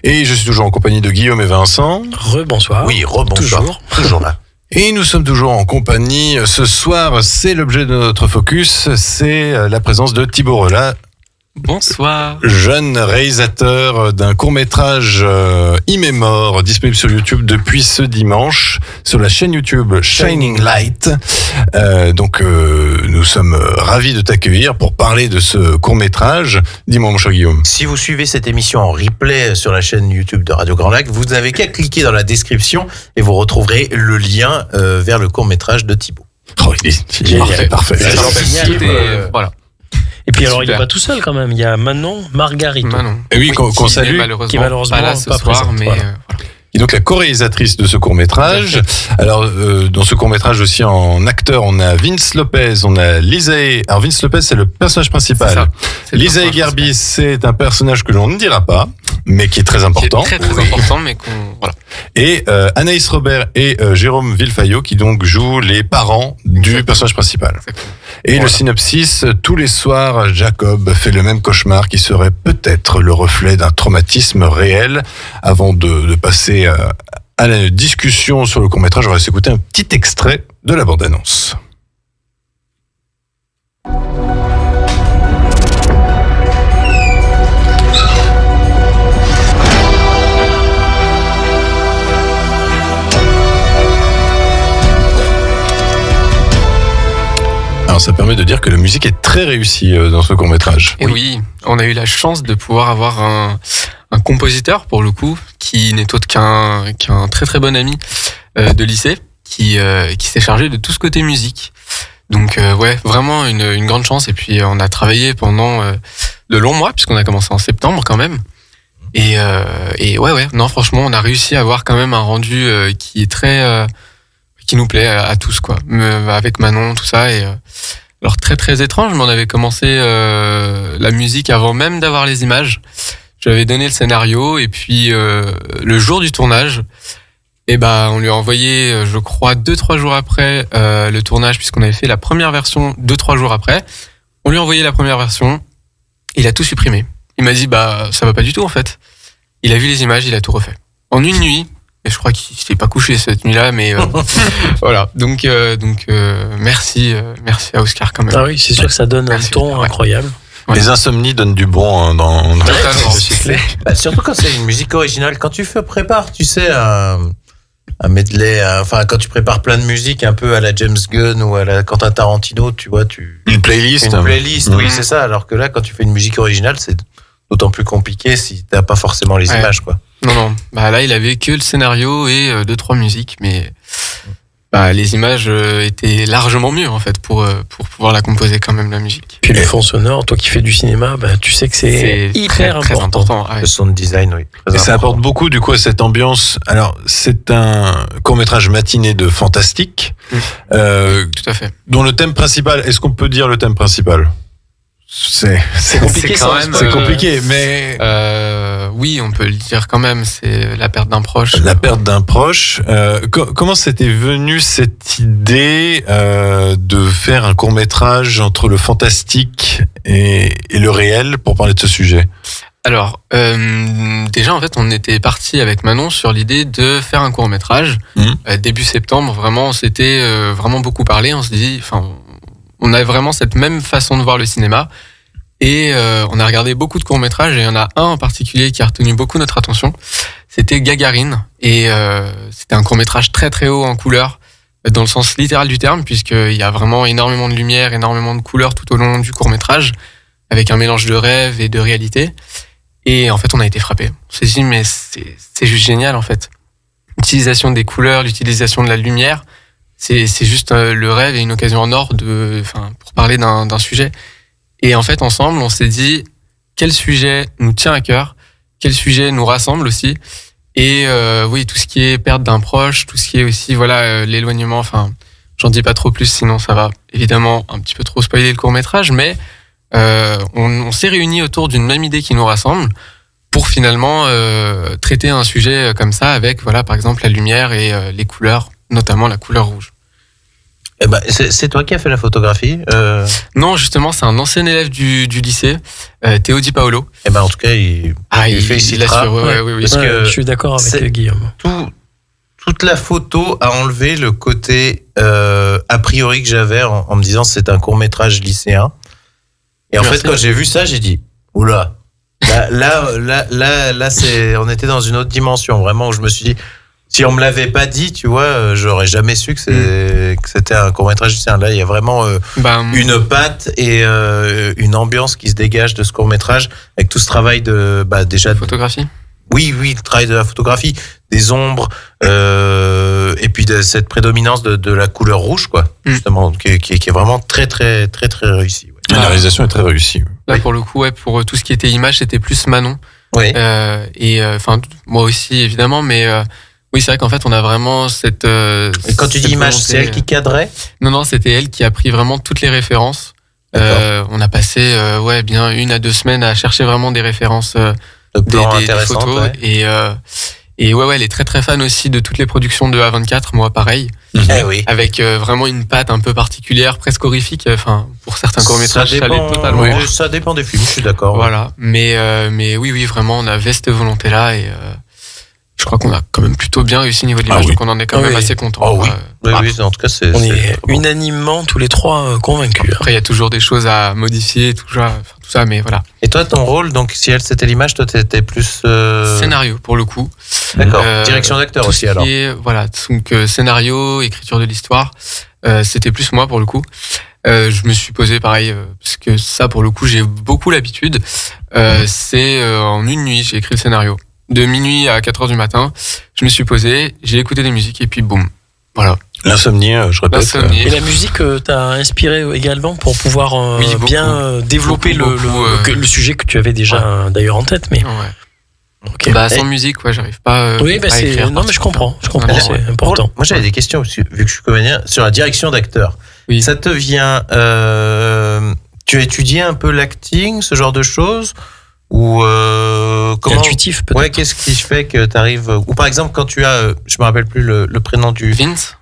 Et je suis toujours en compagnie de Guillaume et Vincent. Rebonsoir. Oui, rebonsoir. Toujours là. Et nous sommes toujours en compagnie. Ce soir, c'est l'objet de notre focus, c'est la présence de Thibaut Rolla. Bonsoir. Jeune réalisateur d'un court-métrage immémore disponible sur YouTube depuis ce dimanche sur la chaîne YouTube Shining Light. Donc nous sommes ravis de t'accueillir pour parler de ce court-métrage. Dis-moi mon cher Guillaume. Si vous suivez cette émission en replay sur la chaîne YouTube de Radio Grand Lac, vous n'avez qu'à cliquer dans la description et vous retrouverez le lien vers le court-métrage de Thibaut. Oh, il est génial, parfait. Voilà. Et puis alors, il n'est pas tout seul quand même. Il y a Manon Margarito. Et oui, qu'on salue. Qui est malheureusement pas là ce pas soir, présente, mais voilà. Et donc la co-réalisatrice de ce court-métrage. Alors dans ce court-métrage aussi en acteur, on a Vince Lopez, on a Lisae. Alors Vince Lopez, c'est le personnage principal. Lisae Gerbi, c'est un personnage que l'on ne dira pas, mais qui est très important. Qui est très important, mais qu'on voilà. Et Anaïs Robert et Jérôme Villefayot qui donc jouent les parents du personnage principal. Exactement. Et le synopsis, tous les soirs, Jacob fait le même cauchemar qui serait peut-être le reflet d'un traumatisme réel. Avant de passer à la discussion sur le court-métrage, on va s'écouter un petit extrait de la bande-annonce. Alors ça permet de dire que la musique est très réussie dans ce court-métrage. Et oui, on a eu la chance de pouvoir avoir un compositeur, pour le coup, qui n'est autre qu'un très très bon ami de lycée, qui s'est chargé de tout ce côté musique. Donc ouais, vraiment une grande chance. Et puis on a travaillé pendant de longs mois, puisqu'on a commencé en septembre quand même. Et ouais, non, franchement, on a réussi à avoir quand même un rendu qui est très... qui nous plaît à tous, quoi. Avec Manon, tout ça. Et alors très très étrange, mais on avait commencé la musique avant même d'avoir les images. J'avais donné le scénario et puis le jour du tournage, et on lui a envoyé, je crois, 2-3 jours après le tournage, puisqu'on avait fait la première version 2-3 jours après. On lui a envoyé la première version, il a tout supprimé. Il m'a dit ça va pas du tout en fait. Il a vu les images, il a tout refait en une nuit. Et je crois qu'il s'était pas couché cette nuit-là, mais voilà. Donc merci à Oscar quand même. Ah oui, c'est sûr que ça donne un ton incroyable. Ouais. Les insomnies donnent du bon dans surtout quand c'est une musique originale. Quand tu prépares, tu sais, un medley, quand tu prépares plein de musique un peu à la James Gunn ou à la Quentin Tarantino, tu vois, une playlist. Oui, c'est ça. Alors que là, quand tu fais une musique originale, c'est d'autant plus compliqué si t'as pas forcément les images, quoi. Non. Là, il avait que le scénario et 2-3 musiques, mais les images étaient largement mieux en fait pour pouvoir la composer quand même la musique. Puis le fond sonore, toi qui fais du cinéma, tu sais que c'est hyper très important. Le sound design, oui. Et ça apporte beaucoup du coup à cette ambiance. Alors c'est un court-métrage matiné de fantastique, tout à fait. Dont le thème principal, est-ce qu'on peut dire le thème principal ? C'est compliqué, c'est compliqué, mais oui, on peut le dire quand même. C'est la perte d'un proche. La perte d'un proche. Comment c'était venu cette idée de faire un court-métrage entre le fantastique et le réel pour parler de ce sujet ? Alors, déjà en fait, on était parti avec Manon sur l'idée de faire un court-métrage. Début septembre, vraiment, on s'était vraiment beaucoup parlé. On se dit, on a vraiment cette même façon de voir le cinéma et on a regardé beaucoup de courts-métrages et il y en a un en particulier qui a retenu beaucoup notre attention. C'était Gagarine et c'était un court-métrage très très haut en couleur dans le sens littéral du terme, puisqu'il y a vraiment énormément de lumière, énormément de couleurs tout au long du court-métrage avec un mélange de rêve et de réalité. Et en fait, on a été frappés. On s'est dit, mais c'est juste génial en fait. L'utilisation des couleurs, l'utilisation de la lumière, c'est juste le rêve et une occasion en or pour parler d'un sujet. Et en fait, ensemble, on s'est dit quel sujet nous tient à cœur, quel sujet nous rassemble aussi. Et oui, tout ce qui est perte d'un proche, tout ce qui est aussi l'éloignement. J'en dis pas trop plus, sinon ça va évidemment un petit peu trop spoiler le court-métrage. Mais on s'est réunis autour d'une même idée qui nous rassemble pour finalement traiter un sujet comme ça avec par exemple la lumière et les couleurs, notamment la couleur rouge. C'est toi qui as fait la photographie Non, justement, c'est un ancien élève du lycée, Théo Di Paolo. En tout cas, il assure. Oui. Parce que je suis d'accord avec Guillaume. Toute la photo a enlevé le côté a priori que j'avais en me disant c'est un court-métrage lycéen. Et en fait, quand j'ai vu ça, j'ai dit Oula. Là, on était dans une autre dimension, vraiment, où je me suis dit, si on me l'avait pas dit, tu vois, j'aurais jamais su que c'était un court-métrage lycéen. Là, il y a vraiment une patte et une ambiance qui se dégage de ce court-métrage, avec tout ce travail de, déjà... Photographie. Oui, le travail de la photographie, des ombres, et puis de cette prédominance de la couleur rouge, quoi, justement, qui est vraiment très, très, très, très réussie. Ouais. La réalisation est très réussie. Là, pour le coup, pour tout ce qui était image, c'était plus Manon. Oui. Moi aussi, évidemment, mais oui, c'est vrai qu'en fait, on a vraiment cette. Et quand tu dis image, volonté, c'est elle qui cadrait ? Non, c'était elle qui a pris vraiment toutes les références. On a passé, bien 1 à 2 semaines à chercher vraiment des références. Des photos, ouais. Et elle est très très fan aussi de toutes les productions de A24, moi pareil, oui. Avec vraiment une patte un peu particulière, presque horrifique, pour certains courts-métrages ça allait totalement. Ça dépend des films, je suis d'accord. Voilà, mais oui, vraiment on avait cette volonté là et je crois qu'on a quand même plutôt bien réussi au niveau de l'image, donc on en est quand même assez content. Oui, en tout cas on est unanimement tous les trois convaincus. Après il y a toujours des choses à modifier, tout ça, mais voilà. Et toi, ton rôle, donc si elle c'était l'image, toi t'étais plus scénario pour le coup. D'accord. Direction d'acteur aussi alors. Voilà, donc scénario, écriture de l'histoire, c'était plus moi pour le coup. Je me suis posé pareil parce que ça pour le coup j'ai beaucoup l'habitude. C'est en une nuit j'ai écrit le scénario. De minuit à 4h du matin, je me suis posé, j'ai écouté des musiques et puis boum. Voilà. L'insomnie, je répète. L'insomnie. Et la musique t'a inspiré également pour pouvoir bien développer le sujet que tu avais déjà d'ailleurs en tête, mais. Ouais. Okay. Sans musique, j'arrive pas. Oui, à écrire. Non, mais je comprends, c'est important. Moi, j'avais des questions, vu que je suis comédien, sur la direction d'acteur. Oui. Ça te vient. Tu as étudié un peu l'acting, ce genre de choses? Ou comment intuitif peut-être. Ouais, qu'est-ce qui fait que tu arrives ou par exemple quand tu as je me rappelle plus le prénom du Vince.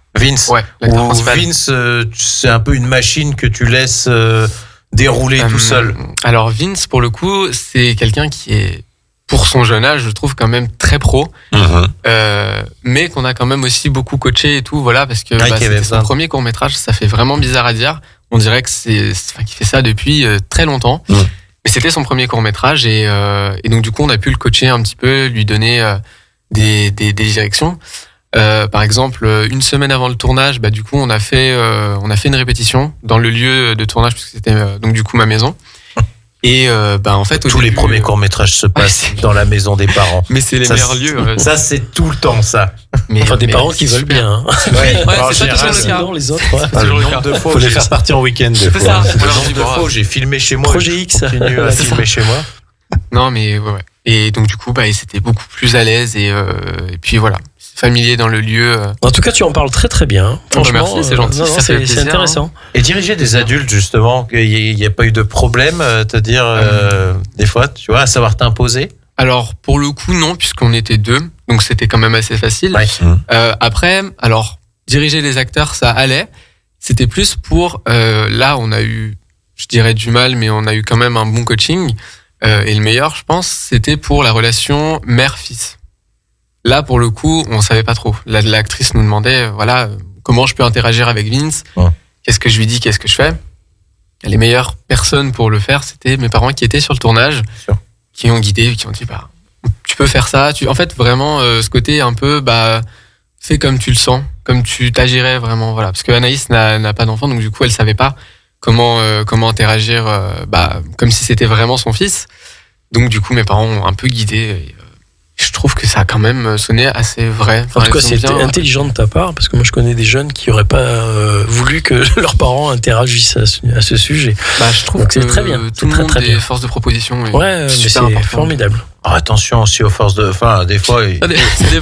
Ouais, l'acteur principal. Vince c'est un peu une machine que tu laisses dérouler tout seul. Alors Vince pour le coup, c'est quelqu'un qui est pour son jeune âge, je trouve quand même très pro. Mais qu'on a quand même aussi beaucoup coaché et tout, voilà, parce que c'était son premier court-métrage, ça fait vraiment bizarre à dire. On dirait que qu'il fait ça depuis très longtemps. Mais c'était son premier court-métrage et donc du coup on a pu le coacher un petit peu, lui donner des directions. Par exemple, 1 semaine avant le tournage, du coup on a fait une répétition dans le lieu de tournage puisque c'était donc du coup ma maison. Et en fait tous les premiers courts-métrages se passent dans la maison des parents. Mais c'est les meilleurs lieux. Ça c'est tout le temps ça. Mais des parents qui veulent bien. Hein. C'est pas toujours le cas. Les autres. Faut les faire partir en week-end. C'est ça. Le nombre de fois où j'ai filmé chez moi. Projet X. Continue à filmer chez moi. Non mais ouais. Et donc du coup c'était beaucoup plus à l'aise et puis voilà. Familier dans le lieu. En tout cas, tu en parles très très bien. Franchement, merci, c'est gentil. C'est intéressant. Et diriger des adultes, justement, il n'y a pas eu de problème, te dire, des fois, tu vois, à savoir t'imposer? Alors, pour le coup, non, puisqu'on était 2, donc c'était quand même assez facile. Ouais. Après, diriger les acteurs, ça allait. C'était plus pour, là, on a eu, je dirais du mal, mais on a eu quand même un bon coaching. Et le meilleur, je pense, c'était pour la relation mère-fils. Là, pour le coup, on savait pas trop. L'actrice nous demandait, comment je peux interagir avec Vince? Qu'est-ce que je lui dis? Qu'est-ce que je fais? Les meilleures personnes pour le faire, c'était mes parents qui étaient sur le tournage, qui ont guidé, qui ont dit, tu peux faire ça. En fait, vraiment, ce côté un peu, fais comme tu le sens, comme tu t'agirais vraiment, voilà. Parce que Anaïs n'a pas d'enfant, donc du coup, elle savait pas comment interagir, comme si c'était vraiment son fils. Donc du coup, mes parents ont un peu guidé. Je trouve que ça a quand même sonné assez vrai. En tout cas, c'était intelligent de ta part, parce que moi, je connais des jeunes qui n'auraient pas voulu que leurs parents interagissent à ce sujet. Je trouve que c'est très bien. Tout le monde est force de proposition. Ouais, mais c'est formidable. Attention aussi aux forces de... des fois, il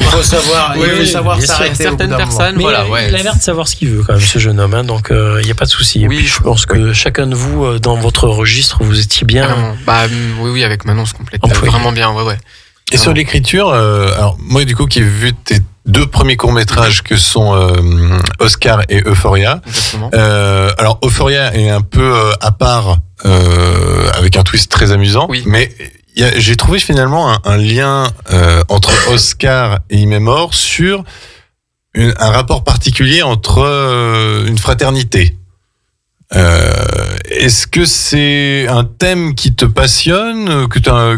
faut savoir s'arrêter. Certaines personnes, mais il a l'air de savoir ce qu'il veut quand même, ce jeune homme. Donc, il n'y a pas de souci. Oui, je pense que chacun de vous, dans votre registre, vous étiez bien... Oui, avec Manon, on se complète vraiment bien. Ouais. Et sur l'écriture, alors moi du coup qui ai vu tes 2 premiers courts-métrages que sont Oscar et Euphoria. Alors Euphoria est un peu à part avec un twist très amusant, mais j'ai trouvé finalement un lien entre Oscar et Il m'est mort sur un rapport particulier entre une fraternité. Est-ce que c'est un thème qui te passionne,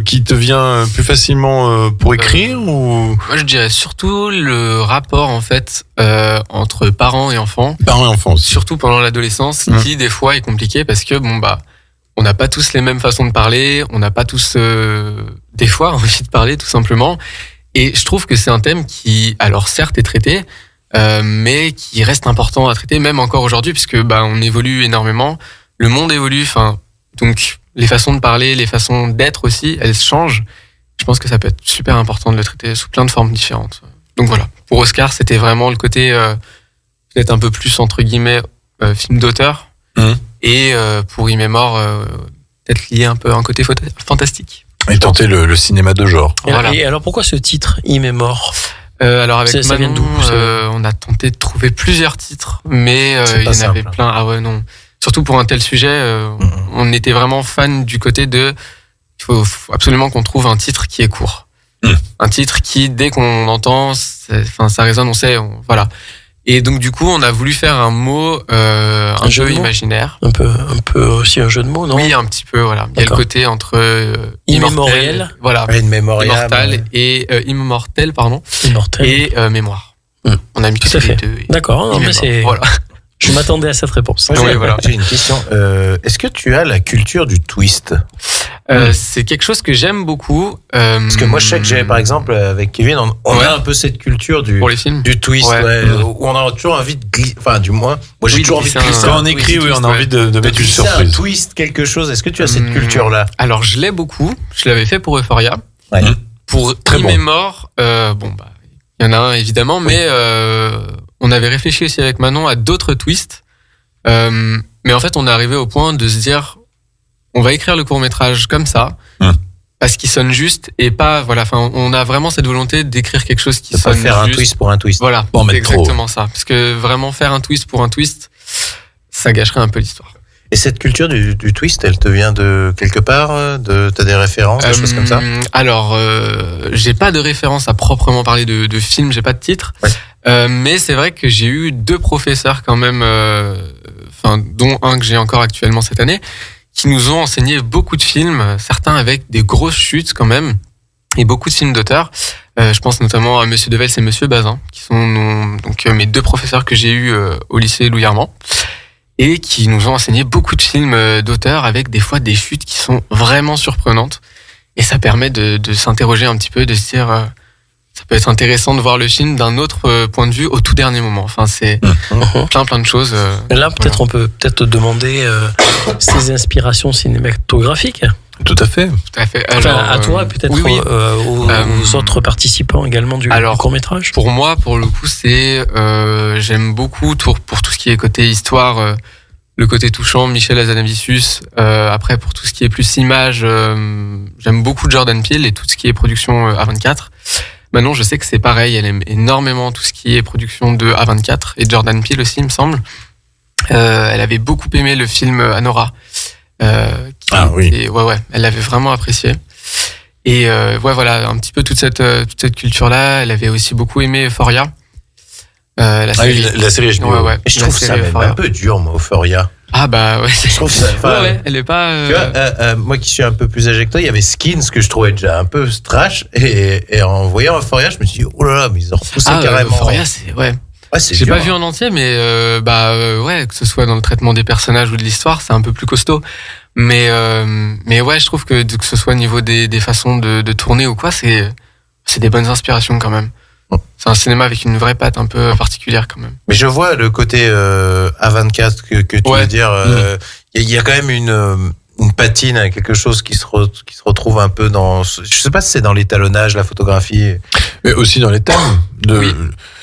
qui te vient plus facilement pour écrire ou... Moi, je dirais surtout le rapport en fait entre parents et enfants. Parents et enfants aussi. Surtout pendant l'adolescence, qui des fois est compliqué parce que on n'a pas tous les mêmes façons de parler, on n'a pas tous des fois envie de parler tout simplement. Et je trouve que c'est un thème qui, alors certes, est traité, mais qui reste important à traiter même encore aujourd'hui puisque on évolue énormément. Le monde évolue, donc les façons de parler, les façons d'être aussi, elles changent. Je pense que ça peut être super important de le traiter sous plein de formes différentes. Donc voilà, pour Oscar, c'était vraiment le côté peut-être un peu plus entre guillemets film d'auteur, et pour Il m'est mort, peut-être lié un peu à un côté fantastique. Et tenter le cinéma de genre. Voilà. Et alors pourquoi ce titre Il m'est mort? Alors avec ça vient d'où? On a tenté de trouver plusieurs titres, mais il y en avait plein. Ah ouais, non. Surtout pour un tel sujet, on était vraiment fan du côté de il faut absolument qu'on trouve un titre qui est court. Un titre qui, dès qu'on l'entend, ça résonne, on sait, voilà. Et donc du coup, on a voulu faire un mot, un jeu imaginaire. Un peu aussi un jeu de mots, non? Oui, un petit peu, voilà. Il y a le côté entre immémorial, voilà, immortal et immortel, pardon, et mémoire. On a mis tous les deux. D'accord, non, mais c'est voilà. Je m'attendais à cette réponse. Voilà. J'ai une question. Est-ce que tu as la culture du twist? C'est quelque chose que j'aime beaucoup. Parce que moi, je sais que j'ai, par exemple, avec Kevin, on a un peu cette culture pour les films, du twist, où on a toujours envie de glisser. Enfin, du moins, moi, j'ai toujours envie de glisser. Quand on écrit, oui, on a envie de mettre une surprise. Un twist, quelque chose. Est-ce que tu as cette culture-là? Alors, je l'ai beaucoup. Je l'avais fait pour Euphoria. Pour Il m'est mort, il y en a un évidemment, mais on avait réfléchi aussi avec Manon à d'autres twists. Mais en fait, on est arrivé au point de se dire, on va écrire le court-métrage comme ça, parce qu'il sonne juste et pas, voilà, enfin, on a vraiment cette volonté d'écrire quelque chose qui sonne juste. Pas faire un twist pour un twist. Voilà, c'est exactement ça. Parce que vraiment faire un twist pour un twist, ça gâcherait un peu l'histoire. Et cette culture du twist, elle te vient de quelque part? T'as des références, des choses comme ça? Alors, j'ai pas de référence à proprement parler de film, j'ai pas de titre. Mais c'est vrai que j'ai eu 2 professeurs quand même, dont un que j'ai encore actuellement cette année, qui nous ont enseigné beaucoup de films, certains avec des grosses chutes quand même, et beaucoup de films d'auteur. Je pense notamment à Monsieur Devels et Monsieur Bazin, qui sont donc mes 2 professeurs que j'ai eus au lycée Louis Armand, et qui nous ont enseigné beaucoup de films d'auteur avec des fois des chutes qui sont vraiment surprenantes. Et ça permet de s'interroger un petit peu, de se dire, ça peut être intéressant de voir le film d'un autre point de vue au tout dernier moment. Enfin, c'est plein de choses. Là, peut-être on peut te demander ses inspirations cinématographiques. Tout à fait. Alors, à toi, peut-être aux autres participants également du court-métrage. Pour moi, pour le coup, j'aime beaucoup pour tout ce qui est côté histoire, le côté touchant, Michel Hazanavicius. Après, pour tout ce qui est plus image, j'aime beaucoup Jordan Peele et tout ce qui est production A24. Manon, je sais que c'est pareil, elle aime énormément tout ce qui est production de A24 et Jordan Peele aussi, il me semble. Elle avait beaucoup aimé le film Anora. Elle l'avait vraiment apprécié. Et voilà, un petit peu toute cette culture-là. Elle avait aussi beaucoup aimé Euphoria. La série HBO. Ouais. Et je trouve ça un peu dur, moi, Euphoria. Ah bah ouais, je trouve ça. Elle est pas. Tu vois, moi qui suis un peu plus âgé que toi, il y avait Skins que je trouvais déjà un peu trash, et en voyant Euphoria, je me suis dit oh là là, mais ils ont repoussé carrément. Euphoria, c'est j'ai pas vu en entier, mais que ce soit dans le traitement des personnages ou de l'histoire, c'est un peu plus costaud. Mais ouais, je trouve que ce soit au niveau des façons de tourner ou quoi, c'est des bonnes inspirations quand même. C'est un cinéma avec une vraie patte un peu particulière quand même. Mais je vois le côté A24 que tu veux dire. Il y a quand même une patine, quelque chose qui se retrouve un peu dans. Je sais pas si c'est dans l'étalonnage, la photographie. Mais aussi dans les thèmes. Oui.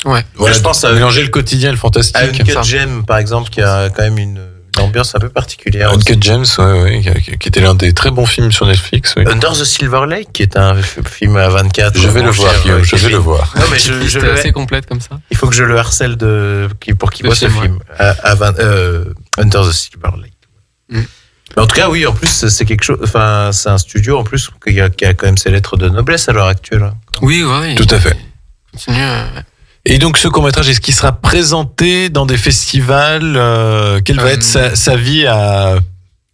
Ouais. Voilà, je pense à mélanger le quotidien et le fantastique. À Uncut Gems, par exemple, qui a quand même une ambiance un peu particulière. Uncut Gems, qui était l'un des très bons films sur Netflix. Oui. Under the Silver Lake, qui est un film à 24. Je vais le voir, je vais le voir. Non, mais je l'ai assez complète comme ça. Il faut que je le harcèle pour qu'il voit ce film. Under the Silver Lake. Mais en tout cas, oui, en plus, c'est quelque chose. Enfin, c'est un studio en plus qui a quand même ses lettres de noblesse à l'heure actuelle. Oui. Tout à fait. Continue. Et donc ce court-métrage, est-ce qu'il sera présenté dans des festivals? Quelle va être sa vie à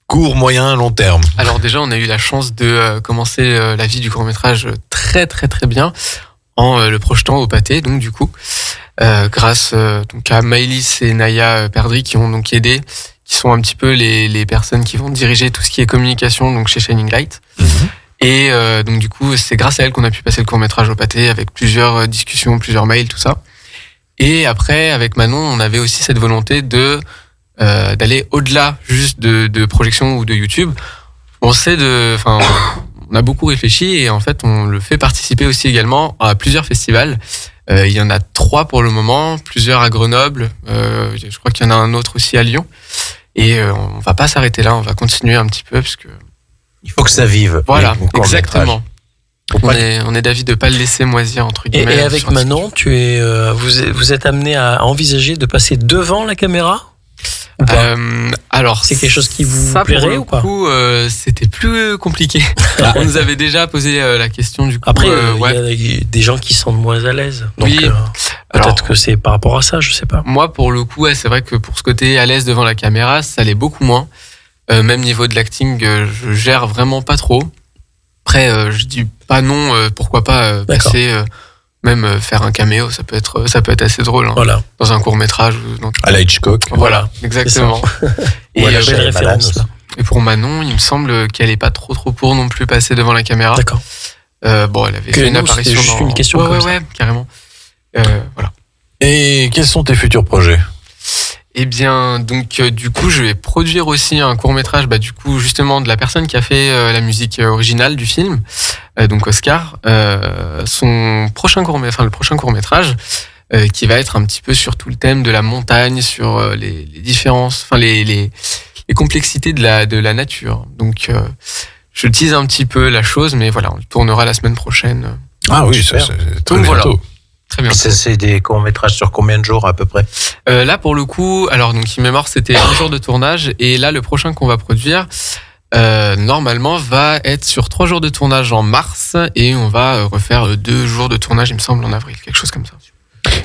court, moyen, long terme? Alors déjà, on a eu la chance de commencer la vie du court-métrage très très très bien en le projetant au Pâté, donc du coup, grâce donc à Maëlys et Naya Perdry qui ont donc aidé, qui sont un petit peu les personnes qui vont diriger tout ce qui est communication donc chez Shining Light. Et donc du coup, c'est grâce à elles qu'on a pu passer le court-métrage au Pâté avec plusieurs discussions, plusieurs mails, tout ça. Et après, avec Manon, on avait aussi cette volonté de d'aller au-delà juste de projection ou de YouTube. On a beaucoup réfléchi et en fait, on le fait participer aussi également à plusieurs festivals. Il y en a 3 pour le moment, plusieurs à Grenoble. Je crois qu'il y en a un autre aussi à Lyon. Et on va pas s'arrêter là, on va continuer un petit peu parce que il faut que ça vive. Voilà, exactement. On est d'avis de pas le laisser moisir entre guillemets. Et avec Manon, vous êtes amené à envisager de passer devant la caméra? Alors, c'est quelque chose qui vous plairait ou pas? Pour le coup, c'était plus compliqué. On nous avait déjà posé la question du coup. Après, il y a des gens qui sont moins à l'aise. Donc, oui. Peut-être que c'est par rapport à ça, je sais pas. Moi, pour le coup, c'est vrai que pour ce côté à l'aise devant la caméra, ça l'est beaucoup moins. Même niveau de l'acting, je gère vraiment pas trop. Après, je dis pas non. Pourquoi pas passer, même faire un caméo, ça peut être assez drôle. Hein, voilà. Dans un court métrage. À la Hitchcock. Voilà, exactement. Et belle référence. Et pour Manon, il me semble qu'elle est pas trop pour non plus passer devant la caméra. D'accord. Bon, elle avait fait une apparition dans... une question ouais, carrément. Voilà. Et quels sont tes futurs projets? Eh bien, donc du coup, je vais produire aussi un court-métrage, du coup, justement, de la personne qui a fait la musique originale du film, donc Oscar, le prochain court-métrage, qui va être un petit peu sur tout le thème de la montagne, sur les différences, les complexités de la nature. Donc, je tease un petit peu la chose, mais voilà, on tournera la semaine prochaine. Ah oui, c'est très bientôt. Voilà. Très bien. C'est des courts-métrages sur combien de jours à peu près? Là, pour le coup, alors donc In Memory, c'était 1 jour de tournage, et là, le prochain qu'on va produire, normalement, va être sur 3 jours de tournage en mars, et on va refaire 2 jours de tournage, il me semble, en avril, quelque chose comme ça.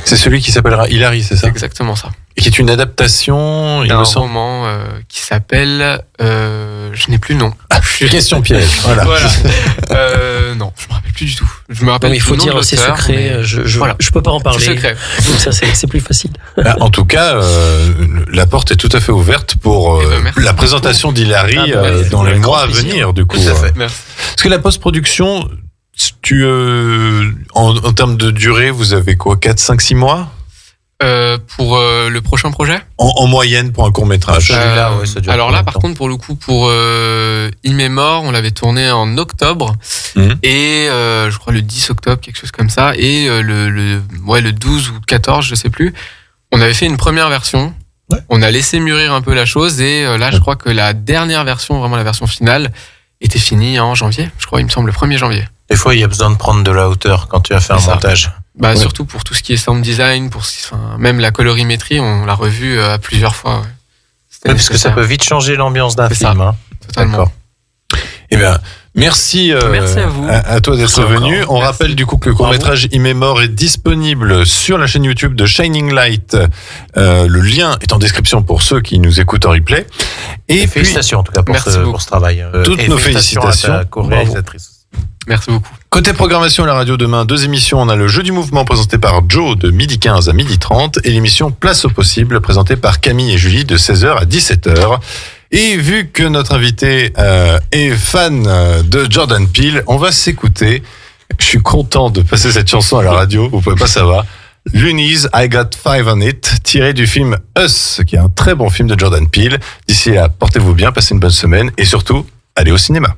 C'est celui qui s'appellera Hilary, c'est ça? C'est exactement ça. Et qui est une adaptation d'un roman qui s'appelle... je n'ai plus le nom. Question piège. Voilà. Non, je me rappelle plus du tout. Je me rappelle. Mais il faut dire c'est secret. Mais... Je peux pas en parler. C'est secret. Donc ça c'est plus facile. En tout cas, la porte est tout à fait ouverte pour la présentation d'Hilary dans les mois à venir. Du coup, tout à fait. Merci. Parce que la post-production, en termes de durée, vous avez quoi, 4, 5, 6 mois? Pour le prochain projet, en moyenne pour un court-métrage. Alors là, par contre, pour le coup, pour In Memory, on l'avait tourné en octobre et je crois le 10 octobre, quelque chose comme ça, et le 12 ou 14, je sais plus. On avait fait une première version. Ouais. On a laissé mûrir un peu la chose et là, je crois que la dernière version, vraiment la version finale, était finie en janvier. Je crois, il me semble, le 1er janvier. Des fois, il y a besoin de prendre de la hauteur quand tu vas faire un montage. Surtout pour tout ce qui est sound design, même la colorimétrie, on l'a revu à plusieurs fois. Ouais. Parce que ça peut vite changer l'ambiance d'un film. Hein. Totalement. D'accord. Eh bien, merci à vous. À toi d'être venu. On rappelle du coup que le court-métrage In Memory est disponible sur la chaîne YouTube de Shining Light. Le lien est en description pour ceux qui nous écoutent en replay. Et félicitations en tout cas pour ce travail. Toutes nos félicitations. À ta co-réalisatrice. Merci beaucoup. Côté programmation à la radio demain, 2 émissions. On a le jeu du mouvement présenté par Joe de 12h15 à 12h30 et l'émission Place au possible présentée par Camille et Julie de 16h à 17h. Et vu que notre invité est fan de Jordan Peele, on va s'écouter. Je suis content de passer cette chanson à la radio, vous pouvez pas savoir. Loonies, I Got Five on It, tiré du film Us, qui est un très bon film de Jordan Peele. D'ici là, portez-vous bien, passez une bonne semaine et surtout, allez au cinéma.